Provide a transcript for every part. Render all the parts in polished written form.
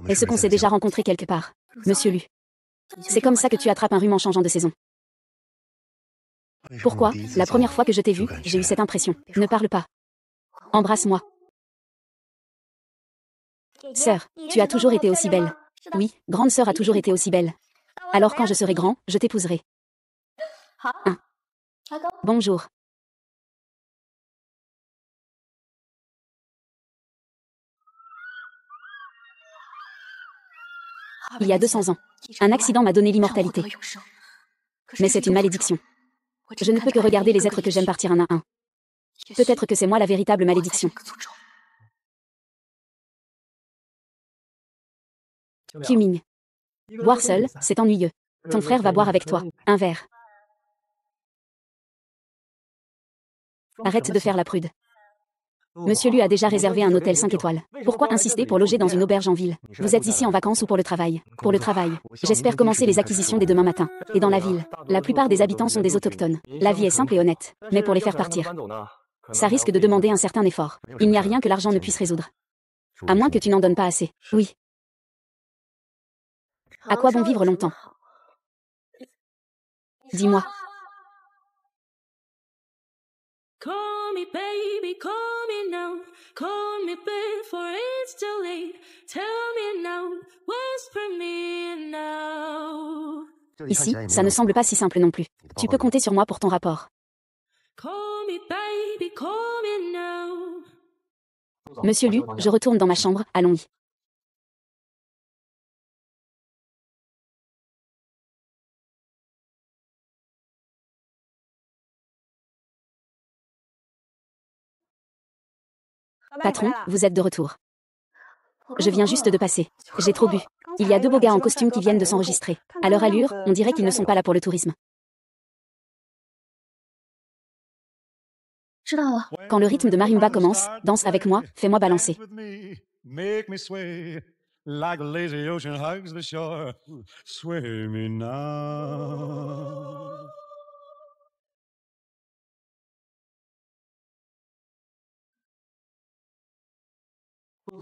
Est-ce qu'on s'est déjà rencontré quelque part, Monsieur Lu? C'est comme ça que tu attrapes un rhume en changeant de saison. Pourquoi, la première fois que je t'ai vu, j'ai eu cette impression. Ne parle pas. Embrasse-moi. Sœur, tu as toujours été aussi belle. Oui, grande sœur a toujours été aussi belle. Alors quand je serai grand, je t'épouserai. Bonjour. Il y a 200 ans, un accident m'a donné l'immortalité. Mais c'est une malédiction. Je ne peux que regarder les êtres que j'aime partir un à un. Peut-être que c'est moi la véritable malédiction. Quming. Boire seul, c'est ennuyeux. Ton frère va boire avec toi, un verre. Arrête de faire la prude. Monsieur Lu a déjà réservé un hôtel 5 étoiles. Pourquoi insister pour loger dans une auberge en ville? Vous êtes ici en vacances ou pour le travail? Pour le travail. J'espère commencer les acquisitions dès demain matin. Et dans la ville, la plupart des habitants sont des autochtones. La vie est simple et honnête. Mais pour les faire partir, ça risque de demander un certain effort. Il n'y a rien que l'argent ne puisse résoudre. À moins que tu n'en donnes pas assez. Oui. À quoi bon vivre longtemps? Dis-moi. Call me baby, call me now. Call me before it's too late. Tell me now, whisper me now. Ici, ça ne semble pas si simple non plus. Tu peux compter sur moi pour ton rapport. Call me baby, call me now. Monsieur Lu, je retourne dans ma chambre, allons-y. Patron, vous êtes de retour. Je viens juste de passer. J'ai trop bu. Il y a 2 beaux gars en costume qui viennent de s'enregistrer. À leur allure, on dirait qu'ils ne sont pas là pour le tourisme. Quand le rythme de marimba commence, danse avec moi, fais-moi balancer. Like the lazy ocean hugs the shore, sway me now.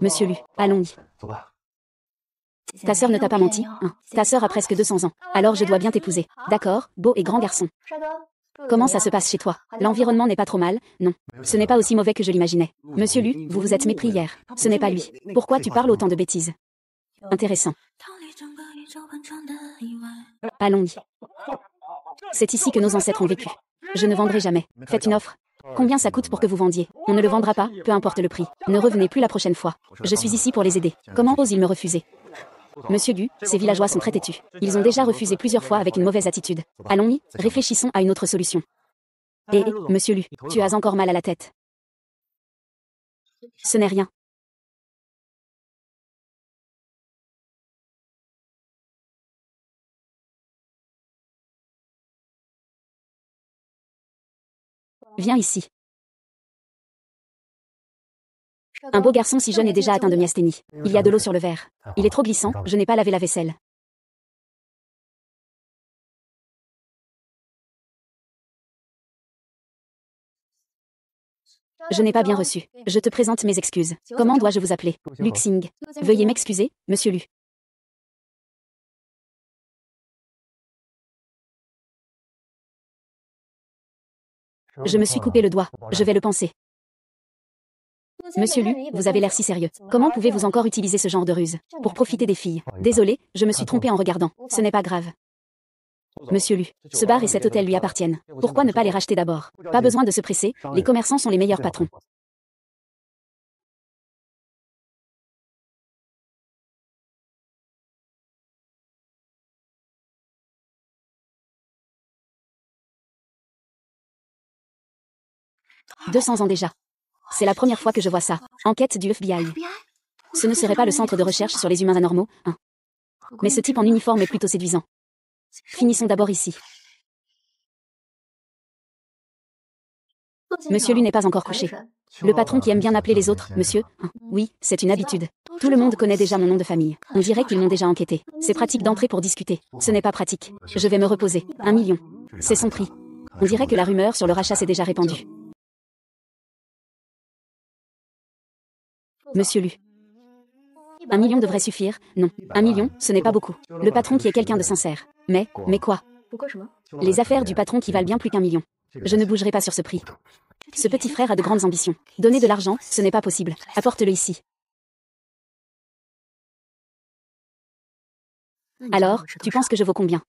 Monsieur Lu, allons-y. Ta sœur ne t'a pas menti, hein? Ta sœur a presque 200 ans. Alors je dois bien t'épouser. D'accord, beau et grand garçon. Comment ça se passe chez toi? L'environnement n'est pas trop mal, non. Ce n'est pas aussi mauvais que je l'imaginais. Monsieur Lu, vous vous êtes mépris hier. Ce n'est pas lui. Pourquoi tu parles autant de bêtises? Intéressant. Allons-y. C'est ici que nos ancêtres ont vécu. Je ne vendrai jamais. Faites une offre. Combien ça coûte pour que vous vendiez? On ne le vendra pas, peu importe le prix. Ne revenez plus la prochaine fois. Je suis ici pour les aider. Comment osent-ils me refuser? Monsieur Lu, ces villageois sont très têtus. Ils ont déjà refusé plusieurs fois avec une mauvaise attitude. Allons-y, réfléchissons à une autre solution. Et, monsieur Lu, tu as encore mal à la tête. Ce n'est rien. Viens ici. Un beau garçon si jeune est déjà atteint de myasthénie. Il y a de l'eau sur le verre. Il est trop glissant, je n'ai pas lavé la vaisselle. Je n'ai pas bien reçu. Je te présente mes excuses. Comment dois-je vous appeler? Luxing. Veuillez m'excuser, monsieur Lu. Je me suis coupé le doigt. Je vais le penser. Monsieur Lu, vous avez l'air si sérieux. Comment pouvez-vous encore utiliser ce genre de ruse? Pour profiter des filles. Désolé, je me suis trompé en regardant. Ce n'est pas grave. Monsieur Lu, ce bar et cet hôtel lui appartiennent. Pourquoi ne pas les racheter d'abord? Pas besoin de se presser, les commerçants sont les meilleurs patrons. « 200 ans déjà. C'est la première fois que je vois ça. Enquête du FBI. Ce ne serait pas le centre de recherche sur les humains anormaux, hein? Mais ce type en uniforme est plutôt séduisant. Finissons d'abord ici. Monsieur Lu n'est pas encore couché. Le patron qui aime bien appeler les autres, monsieur, hein? Oui, c'est une habitude. Tout le monde connaît déjà mon nom de famille. On dirait qu'ils m'ont déjà enquêté. C'est pratique d'entrer pour discuter. Ce n'est pas pratique. Je vais me reposer. 1 million. C'est son prix. On dirait que la rumeur sur le rachat s'est déjà répandue. Monsieur Lu. 1 million devrait suffire, non. 1 million, ce n'est pas beaucoup. Le patron qui est quelqu'un de sincère. Mais quoi? Les affaires du patron qui valent bien plus qu'1 million. Je ne bougerai pas sur ce prix. Ce petit frère a de grandes ambitions. Donner de l'argent, ce n'est pas possible. Apporte-le ici. Alors, tu penses que je vaux combien?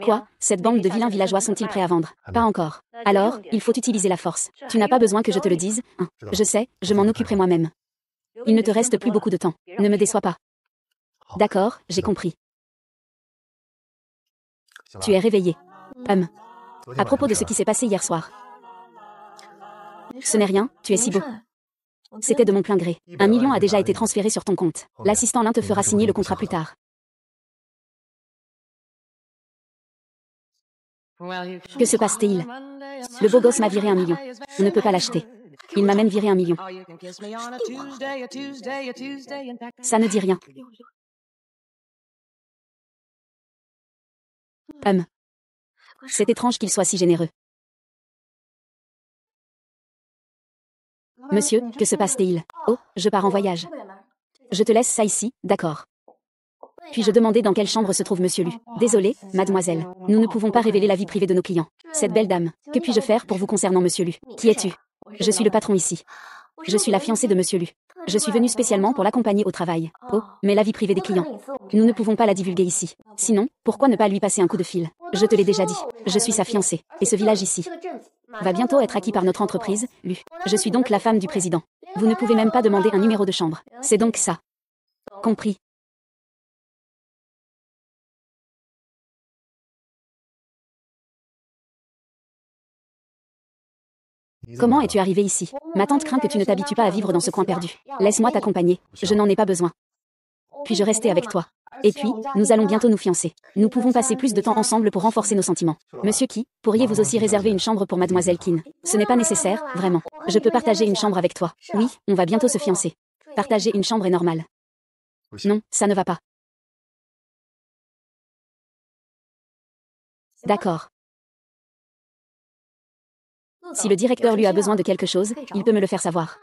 Quoi? Cette bande de vilains villageois sont-ils prêts à vendre? Pas encore. Alors, il faut utiliser la force. Tu n'as pas besoin que je te le dise, hein. Je sais, je m'en occuperai moi-même. Il ne te reste plus beaucoup de temps. Ne me déçois pas. D'accord, j'ai compris. Tu es réveillé. À propos de ce qui s'est passé hier soir. Ce n'est rien, tu es si beau. C'était de mon plein gré. 1 million a déjà été transféré sur ton compte. L'assistant Lin te fera signer le contrat plus tard. Que se passe-t-il? Le beau gosse m'a viré 1 million. Je ne peux pas l'acheter. Il m'a même viré 1 million. Ça ne dit rien. C'est étrange qu'il soit si généreux. Monsieur, que se passe-t-il? Oh, je pars en voyage. Je te laisse ça ici, d'accord. Puis-je demander dans quelle chambre se trouve Monsieur Lu? Désolé, mademoiselle. Nous ne pouvons pas révéler la vie privée de nos clients. Cette belle dame, que puis-je faire pour vous concernant Monsieur Lu? Qui es-tu? Je suis le patron ici. Je suis la fiancée de Monsieur Lu. Je suis venue spécialement pour l'accompagner au travail. Oh, mais la vie privée des clients. Nous ne pouvons pas la divulguer ici. Sinon, pourquoi ne pas lui passer un coup de fil? Je te l'ai déjà dit. Je suis sa fiancée. Et ce village ici va bientôt être acquis par notre entreprise, Lu. Je suis donc la femme du président. Vous ne pouvez même pas demander un numéro de chambre. C'est donc ça. Compris. Comment es-tu arrivé ici? Ma tante craint que tu ne t'habitues pas à vivre dans ce coin perdu. Laisse-moi t'accompagner. Je n'en ai pas besoin. Puis-je rester avec toi? Et puis, nous allons bientôt nous fiancer. Nous pouvons passer plus de temps ensemble pour renforcer nos sentiments. Monsieur Qi, pourriez-vous aussi réserver une chambre pour mademoiselle Qin? Ce n'est pas nécessaire, vraiment. Je peux partager une chambre avec toi. Oui, on va bientôt se fiancer. Partager une chambre est normal. Non, ça ne va pas. D'accord. Si le directeur lui a besoin de quelque chose, il peut me le faire savoir.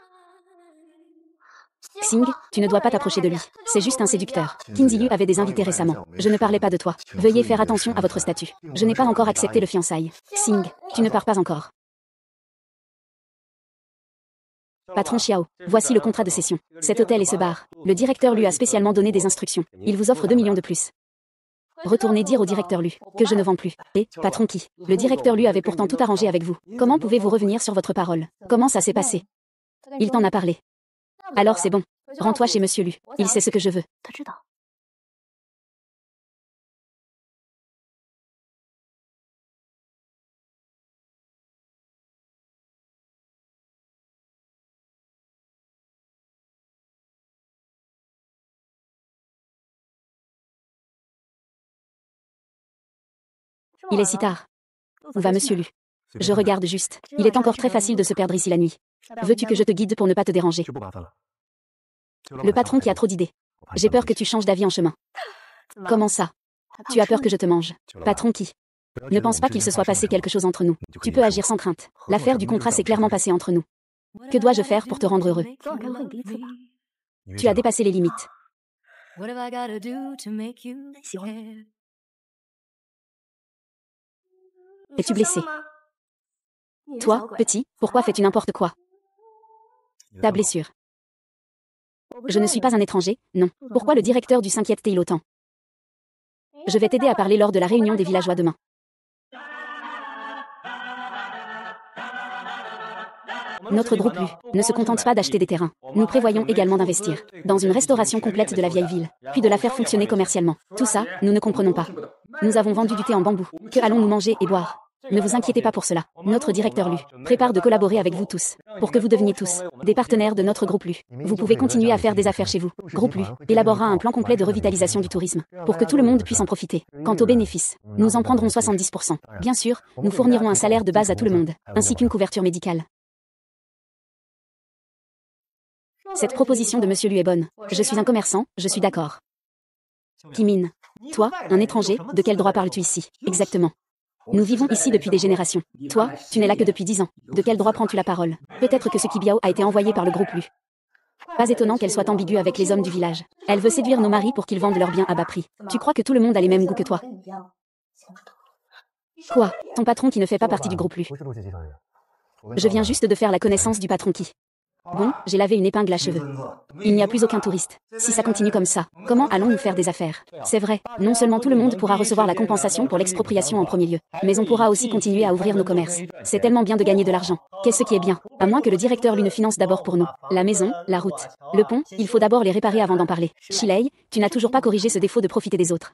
Xing, tu ne dois pas t'approcher de lui. C'est juste un séducteur. Qin Ziyu avait des invités récemment. Je ne parlais pas de toi. Veuillez faire attention à votre statut. Je n'ai pas encore accepté le fiançailles. Xing, tu ne pars pas encore. Patron Xiao, voici le contrat de cession. Cet hôtel et ce bar. Le directeur lui a spécialement donné des instructions. Il vous offre 2 millions de plus. Retournez dire au directeur Lu que je ne vends plus. Et, patron Qi, le directeur Lu avait pourtant tout arrangé avec vous. Comment pouvez-vous revenir sur votre parole? Comment ça s'est passé? Il t'en a parlé. Alors c'est bon. Rends-toi chez Monsieur Lu. Il sait ce que je veux. Il est si tard. Où va Monsieur Lu? Je regarde juste. Il est encore très facile de se perdre ici la nuit. Veux-tu que je te guide pour ne pas te déranger? Le patron qui a trop d'idées. J'ai peur que tu changes d'avis en chemin. Comment ça? Tu as peur que je te mange? Patron Qi. Ne pense pas qu'il se soit passé quelque chose entre nous. Tu peux agir sans crainte. L'affaire du contrat s'est clairement passée entre nous. Que dois-je faire pour te rendre heureux? Tu as dépassé les limites. Es-tu blessé? Toi, petit, pourquoi fais-tu n'importe quoi? Ta blessure. Je ne suis pas un étranger, non. Pourquoi le directeur du s'inquiète-t-il autant? Je vais t'aider à parler lors de la réunion des villageois demain. Notre groupe Lu ne se contente pas d'acheter des terrains. Nous prévoyons également d'investir dans une restauration complète de la vieille ville, puis de la faire fonctionner commercialement. Tout ça, nous ne comprenons pas. Nous avons vendu du thé en bambou. Que allons-nous manger et boire? Ne vous inquiétez pas pour cela. Notre directeur Lu prépare de collaborer avec vous tous, pour que vous deveniez tous des partenaires de notre groupe Lu. Vous pouvez continuer à faire des affaires chez vous. Groupe Lu élaborera un plan complet de revitalisation du tourisme, pour que tout le monde puisse en profiter. Quant aux bénéfices, nous en prendrons 70%. Bien sûr, nous fournirons un salaire de base à tout le monde, ainsi qu'une couverture médicale. Cette proposition de Monsieur Lu est bonne. Je suis un commerçant, je suis d'accord. Kimin. Toi, un étranger, de quel droit parles-tu ici? Exactement. Nous vivons ici depuis des générations. Toi, tu n'es là que depuis 10 ans. De quel droit prends-tu la parole? Peut-être que ce Kibiao a été envoyé par le groupe Lu. Pas étonnant qu'elle soit ambiguë avec les hommes du village. Elle veut séduire nos maris pour qu'ils vendent leurs biens à bas prix. Tu crois que tout le monde a les mêmes goûts que toi? Quoi? Ton patron qui ne fait pas partie du groupe Lu. Je viens juste de faire la connaissance du patron qui. Bon, j'ai lavé une épingle à cheveux. Il n'y a plus aucun touriste. Si ça continue comme ça, comment allons-nous faire des affaires? C'est vrai, non seulement tout le monde pourra recevoir la compensation pour l'expropriation en premier lieu, mais on pourra aussi continuer à ouvrir nos commerces. C'est tellement bien de gagner de l'argent. Qu'est-ce qui est bien? À moins que le directeur lui ne finance d'abord pour nous. La maison, la route, le pont, il faut d'abord les réparer avant d'en parler. Shilei, tu n'as toujours pas corrigé ce défaut de profiter des autres.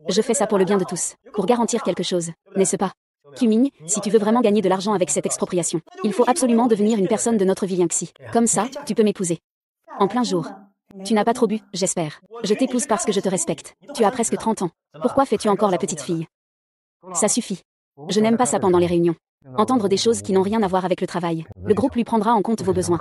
Je fais ça pour le bien de tous, pour garantir quelque chose, n'est-ce pas? Kuming, si tu veux vraiment gagner de l'argent avec cette expropriation, il faut absolument devenir une personne de notre ville Yangxi. Comme ça, tu peux m'épouser. En plein jour. Tu n'as pas trop bu, j'espère. Je t'épouse parce que je te respecte. Tu as presque 30 ans. Pourquoi fais-tu encore la petite fille? Ça suffit. Je n'aime pas ça pendant les réunions. Entendre des choses qui n'ont rien à voir avec le travail. Le groupe lui prendra en compte vos besoins.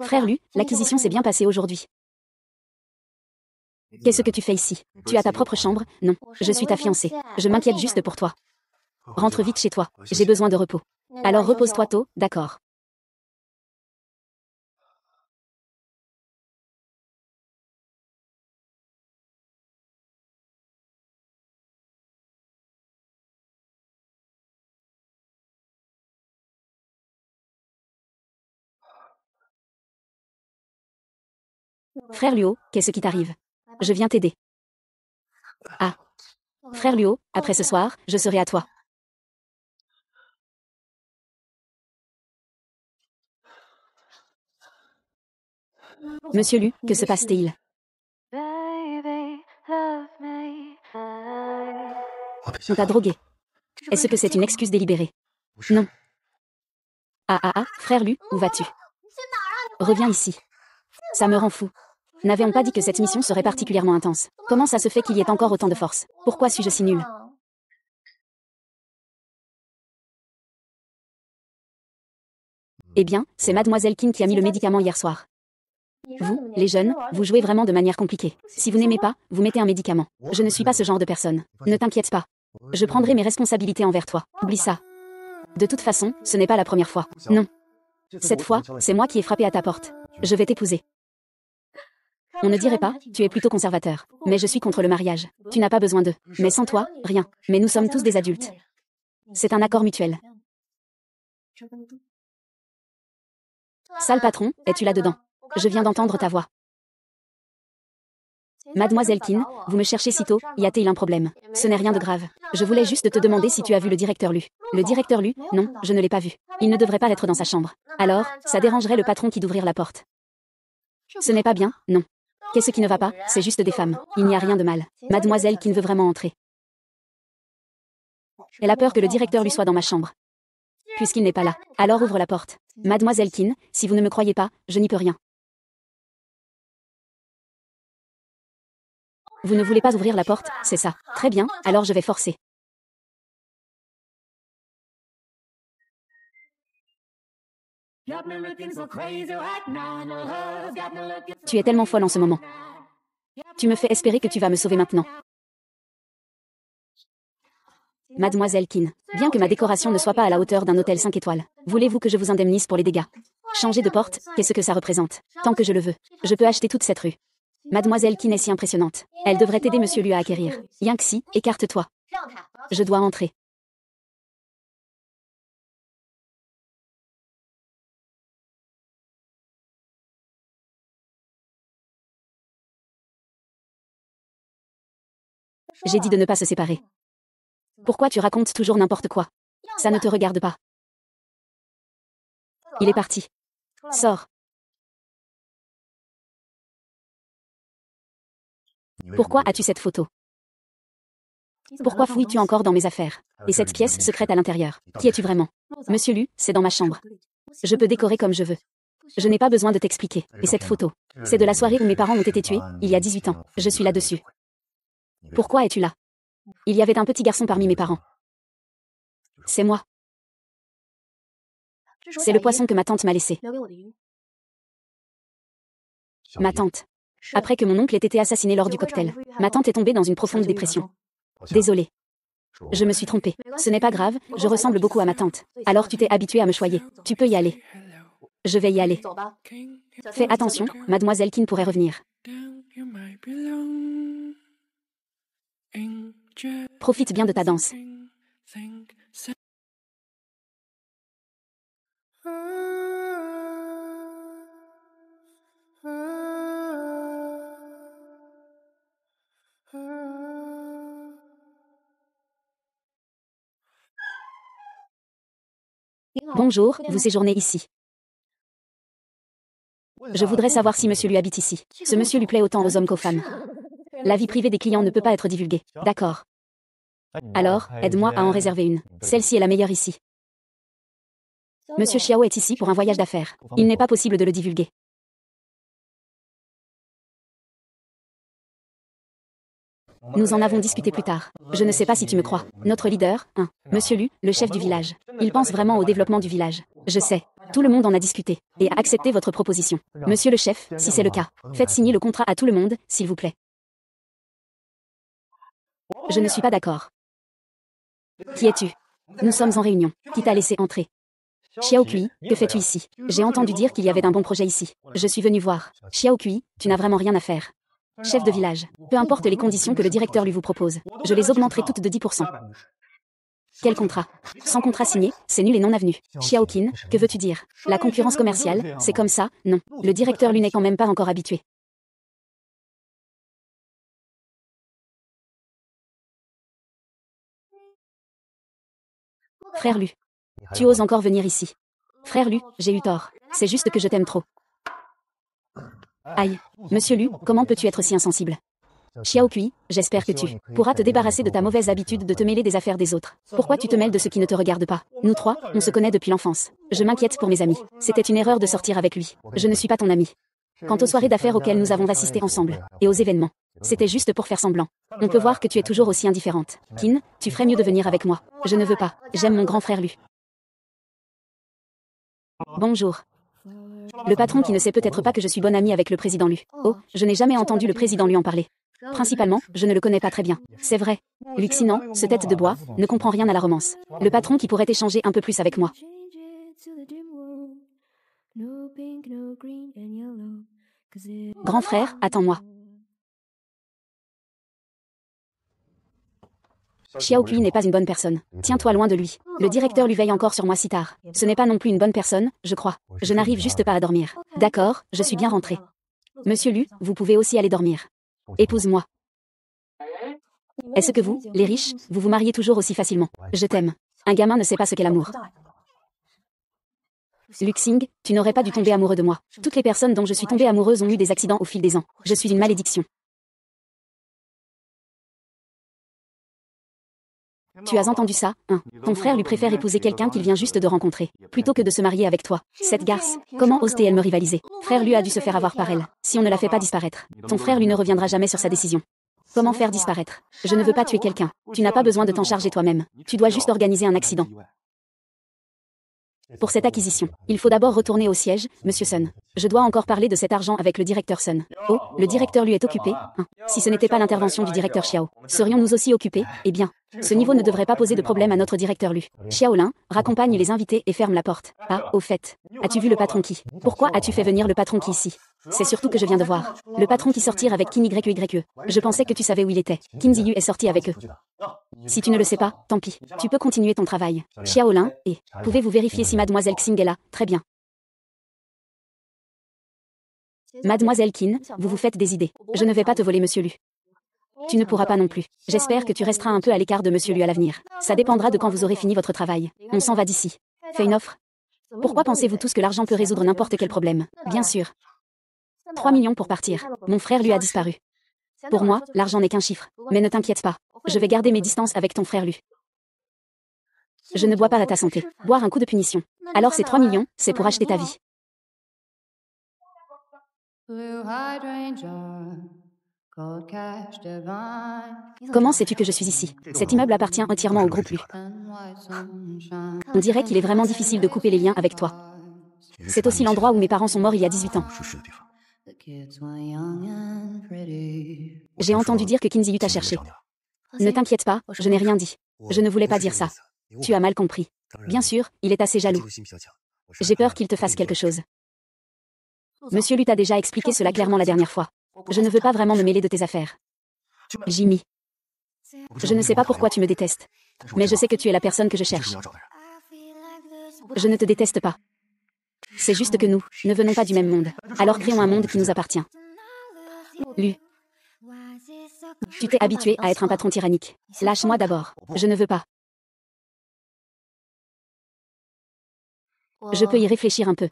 Frère Lu, l'acquisition s'est bien passée aujourd'hui. Qu'est-ce que tu fais ici? Tu as ta propre chambre? Non, je suis ta fiancée. Je m'inquiète juste pour toi. Rentre vite chez toi. J'ai besoin de repos. Alors repose-toi tôt, d'accord. Frère Luo, qu'est-ce qui t'arrive? Je viens t'aider. Ah. Frère Luo, après ce soir, je serai à toi. Monsieur Lu, que se passe-t-il? On t'a drogué. Est-ce que c'est une excuse délibérée? Non. Frère Lu, où vas-tu? Reviens ici. Ça me rend fou. N'avons pas dit que cette mission serait particulièrement intense. Comment ça se fait qu'il y ait encore autant de force? Pourquoi suis-je si nul? Eh bien, c'est Mademoiselle King qui a mis le médicament hier soir. Vous, les jeunes, vous jouez vraiment de manière compliquée. Si vous n'aimez pas, vous mettez un médicament. Je ne suis pas ce genre de personne. Ne t'inquiète pas. Je prendrai mes responsabilités envers toi. Oublie ça. De toute façon, ce n'est pas la première fois. Non. Cette fois, c'est moi qui ai frappé à ta porte. Je vais t'épouser. On ne dirait pas, tu es plutôt conservateur. Mais je suis contre le mariage. Tu n'as pas besoin d'eux. Mais sans toi, rien. Mais nous sommes tous des adultes. C'est un accord mutuel. Sale patron, es-tu là-dedans? Je viens d'entendre ta voix. Mademoiselle Kin, vous me cherchez si tôt, y a-t-il un problème? Ce n'est rien de grave. Je voulais juste te demander si tu as vu le directeur Lu. Le directeur Lu? Non, je ne l'ai pas vu. Il ne devrait pas être dans sa chambre. Alors, ça dérangerait le patron qui d'ouvrir la porte. Ce n'est pas bien, non. Qu'est-ce qui ne va pas? C'est juste des femmes. Il n'y a rien de mal. Mademoiselle Kin veut vraiment entrer. Elle a peur que le directeur lui soit dans ma chambre. Puisqu'il n'est pas là. Alors ouvre la porte. Mademoiselle Kin, si vous ne me croyez pas, je n'y peux rien. Vous ne voulez pas ouvrir la porte, c'est ça. Très bien, alors je vais forcer. Tu es tellement folle en ce moment. Tu me fais espérer que tu vas me sauver maintenant. Mademoiselle Kin, bien que ma décoration ne soit pas à la hauteur d'un hôtel 5 étoiles, voulez-vous que je vous indemnise pour les dégâts? Changer de porte, qu'est-ce que ça représente? Tant que je le veux, je peux acheter toute cette rue. Mademoiselle Kin est si impressionnante. Elle devrait aider Monsieur Lu à acquérir. Yangxi, écarte-toi. Je dois entrer. J'ai dit de ne pas se séparer. Pourquoi tu racontes toujours n'importe quoi? Ça ne te regarde pas. Il est parti. Sors. Pourquoi as-tu cette photo? Pourquoi fouilles-tu encore dans mes affaires? Et cette pièce secrète à l'intérieur? Qui es-tu vraiment? Monsieur Lu, c'est dans ma chambre. Je peux décorer comme je veux. Je n'ai pas besoin de t'expliquer. Et cette photo? C'est de la soirée où mes parents ont été tués, il y a 18 ans. Je suis là-dessus. Pourquoi es-tu là? Il y avait un petit garçon parmi mes parents. C'est moi. C'est le poisson que ma tante m'a laissé. Ma tante. Après que mon oncle ait été assassiné lors du cocktail, ma tante est tombée dans une profonde dépression. Désolée. Je me suis trompée. Ce n'est pas grave, je ressemble beaucoup à ma tante. Alors tu t'es habituée à me choyer. Tu peux y aller. Je vais y aller. Fais attention, mademoiselle Kin pourrait revenir. Profite bien de ta danse. Bonjour, vous séjournez ici. Je voudrais savoir si monsieur lui habite ici. Ce monsieur lui plaît autant aux hommes qu'aux femmes. La vie privée des clients ne peut pas être divulguée. D'accord. Alors, aide-moi à en réserver une. Celle-ci est la meilleure ici. Monsieur Xiao est ici pour un voyage d'affaires. Il n'est pas possible de le divulguer. Nous en avons discuté plus tard. Je ne sais pas si tu me crois. Notre leader, Monsieur Lu, le chef du village. Il pense vraiment au développement du village. Je sais. Tout le monde en a discuté et a accepté votre proposition. Monsieur le chef, si c'est le cas, faites signer le contrat à tout le monde, s'il vous plaît. Je ne suis pas d'accord. Qui es-tu? Nous sommes en réunion. Qui t'a laissé entrer? Xiao Kui, que fais-tu ici? J'ai entendu dire qu'il y avait un bon projet ici. Je suis venu voir. Xiao Kui, tu n'as vraiment rien à faire. Chef de village, peu importe les conditions que le directeur lui vous propose, je les augmenterai toutes de 10%. Quel contrat? Sans contrat signé, c'est nul et non avenu. Xiao Qin, que veux-tu dire? La concurrence commerciale, c'est comme ça, non. Le directeur lui n'est quand même pas encore habitué. Frère Lu, tu oses encore venir ici. Frère Lu, j'ai eu tort. C'est juste que je t'aime trop. Aïe. Monsieur Lu, comment peux-tu être si insensible? Xiao Kui, j'espère que tu pourras te débarrasser de ta mauvaise habitude de te mêler des affaires des autres. Pourquoi tu te mêles de ce qui ne te regarde pas? Nous trois, on se connaît depuis l'enfance. Je m'inquiète pour mes amis. C'était une erreur de sortir avec lui. Je ne suis pas ton ami. Quant aux soirées d'affaires auxquelles nous avons assisté ensemble, et aux événements, c'était juste pour faire semblant. On peut voir que tu es toujours aussi indifférente. Qin, tu ferais mieux de venir avec moi. Je ne veux pas. J'aime mon grand frère Lu. Bonjour. Le patron qui ne sait peut-être pas que je suis bonne amie avec le président Lu. Oh, je n'ai jamais entendu le président Lu en parler. Principalement, je ne le connais pas très bien. C'est vrai. Luxinan, ce tête de bois, ne comprend rien à la romance. Le patron qui pourrait échanger un peu plus avec moi. Grand frère, attends-moi. Xiao Kui n'est pas une bonne personne. Tiens-toi loin de lui. Le directeur lui veille encore sur moi si tard. Ce n'est pas non plus une bonne personne, je crois. Je n'arrive juste pas à dormir. D'accord, je suis bien rentrée. Monsieur Lu, vous pouvez aussi aller dormir. Épouse-moi. Est-ce que vous, les riches, vous vous mariez toujours aussi facilement? Je t'aime. Un gamin ne sait pas ce qu'est l'amour. Luxing, tu n'aurais pas dû tomber amoureux de moi. Toutes les personnes dont je suis tombée amoureuse ont eu des accidents au fil des ans. Je suis une malédiction. Tu as entendu ça, hein? Ton frère lui préfère épouser quelqu'un qu'il vient juste de rencontrer, plutôt que de se marier avec toi. Cette garce, comment ose-t-elle me rivaliser? Frère lui a dû se faire avoir par elle. Si on ne la fait pas disparaître, ton frère lui ne reviendra jamais sur sa décision. Comment faire disparaître? Je ne veux pas tuer quelqu'un. Tu n'as pas besoin de t'en charger toi-même. Tu dois juste organiser un accident. Pour cette acquisition, il faut d'abord retourner au siège, Monsieur Sun. Je dois encore parler de cet argent avec le directeur Sun. Oh, le directeur lui est occupé, hein. Si ce n'était pas l'intervention du directeur Xiao, serions-nous aussi occupés? Eh bien, ce niveau ne devrait pas poser de problème à notre directeur Lu. Xiaolin, raccompagne les invités et ferme la porte. Ah, au fait, as-tu vu le patron qui? Pourquoi as-tu fait venir le patron qui ici? C'est surtout que je viens de voir. Le patron qui sortir avec Qin YYE. Je pensais que tu savais où il était. Qin Ziyu est sorti avec eux. Si tu ne le sais pas, tant pis. Tu peux continuer ton travail. Xiaolin, et pouvez-vous vérifier si Mademoiselle Xing est là? Très bien. Mademoiselle Qin, vous vous faites des idées. Je ne vais pas te voler Monsieur Lu. Tu ne pourras pas non plus. J'espère que tu resteras un peu à l'écart de Monsieur Lu à l'avenir. Ça dépendra de quand vous aurez fini votre travail. On s'en va d'ici. Fais une offre. Pourquoi pensez-vous tous que l'argent peut résoudre n'importe quel problème? Bien sûr. 3 millions pour partir. Mon frère lui a disparu. Pour moi, l'argent n'est qu'un chiffre. Mais ne t'inquiète pas. Je vais garder mes distances avec ton frère Lu. Je ne bois pas à ta santé. Boire un coup de punition. Alors ces 3 millions, c'est pour acheter ta vie. Comment sais-tu que je suis ici? Cet immeuble appartient entièrement au groupe Lu. On dirait qu'il est vraiment difficile de couper les liens avec toi. C'est aussi l'endroit où mes parents sont morts il y a 18 ans. J'ai entendu dire que Kinsey t'a cherché. Ne t'inquiète pas, je n'ai rien dit. Je ne voulais pas dire ça. Tu as mal compris. Bien sûr, il est assez jaloux. J'ai peur qu'il te fasse quelque chose. Monsieur Lu t'a déjà expliqué cela clairement la dernière fois. Je ne veux pas vraiment me mêler de tes affaires. Jimmy. Je ne sais pas pourquoi tu me détestes. Mais je sais que tu es la personne que je cherche. Je ne te déteste pas. C'est juste que nous ne venons pas du même monde. Alors créons un monde qui nous appartient. Lu. Tu t'es habitué à être un patron tyrannique. Lâche-moi d'abord. Je ne veux pas. Je peux y réfléchir un peu.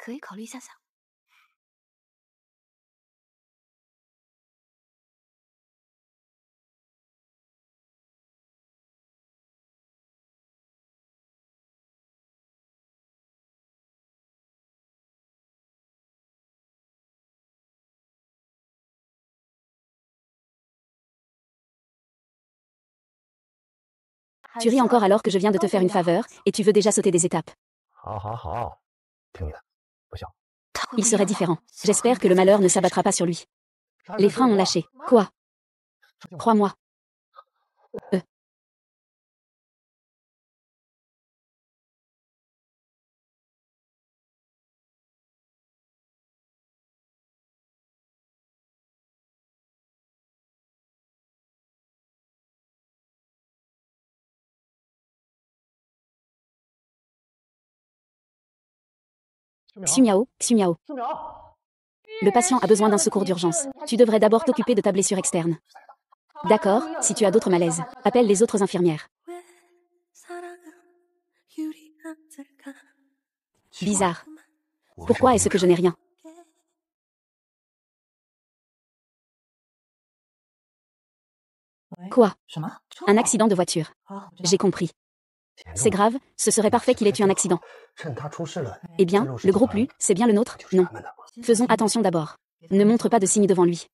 Tu ris encore alors que je viens de te faire une faveur, et tu veux déjà sauter des étapes. Il serait différent. J'espère que le malheur ne s'abattra pas sur lui. Les freins ont lâché. Quoi? Crois-moi. Xumiao, Xumiao. Le patient a besoin d'un secours d'urgence. Tu devrais d'abord t'occuper de ta blessure externe. D'accord, si tu as d'autres malaises, appelle les autres infirmières. Bizarre. Pourquoi est-ce que je n'ai rien? Quoi? Un accident de voiture. J'ai compris. C'est grave, ce serait parfait qu'il ait eu un accident. Eh bien, le groupe Lu, c'est bien le nôtre? Non. Faisons attention d'abord. Ne montre pas de signes devant lui.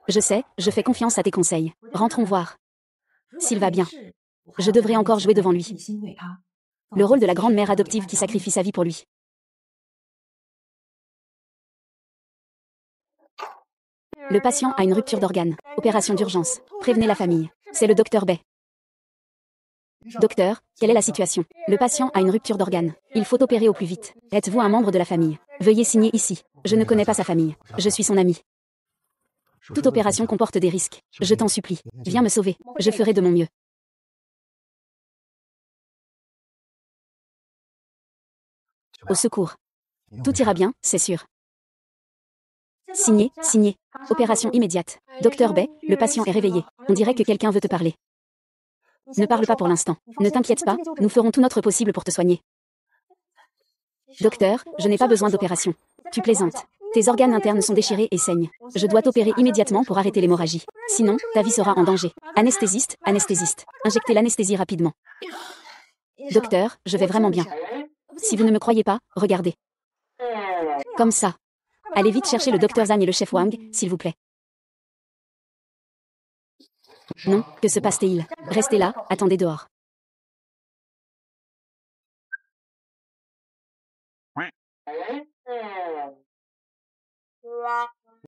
Je sais, je fais confiance à tes conseils. Rentrons voir. S'il va bien. Je devrais encore jouer devant lui. Le rôle de la grande-mère adoptive qui sacrifie sa vie pour lui. Le patient a une rupture d'organes. Opération d'urgence. Prévenez la famille. C'est le docteur Bay. Docteur, quelle est la situation? Le patient a une rupture d'organes. Il faut opérer au plus vite. Êtes-vous un membre de la famille? Veuillez signer ici. Je ne connais pas sa famille. Je suis son ami. Toute opération comporte des risques. Je t'en supplie. Viens me sauver. Je ferai de mon mieux. Au secours. Tout ira bien, c'est sûr. Signé, signé. Opération immédiate. Docteur Bay, le patient est réveillé. On dirait que quelqu'un veut te parler. Ne parle pas pour l'instant. Ne t'inquiète pas, nous ferons tout notre possible pour te soigner. Docteur, je n'ai pas besoin d'opération. Tu plaisantes. Tes organes internes sont déchirés et saignent. Je dois t'opérer immédiatement pour arrêter l'hémorragie. Sinon, ta vie sera en danger. Anesthésiste, anesthésiste. Injectez l'anesthésie rapidement. Docteur, je vais vraiment bien. Si vous ne me croyez pas, regardez. Comme ça. Allez vite chercher le docteur Zhang et le chef Wang, s'il vous plaît. Non, que se passe-t-il? Restez là, attendez dehors.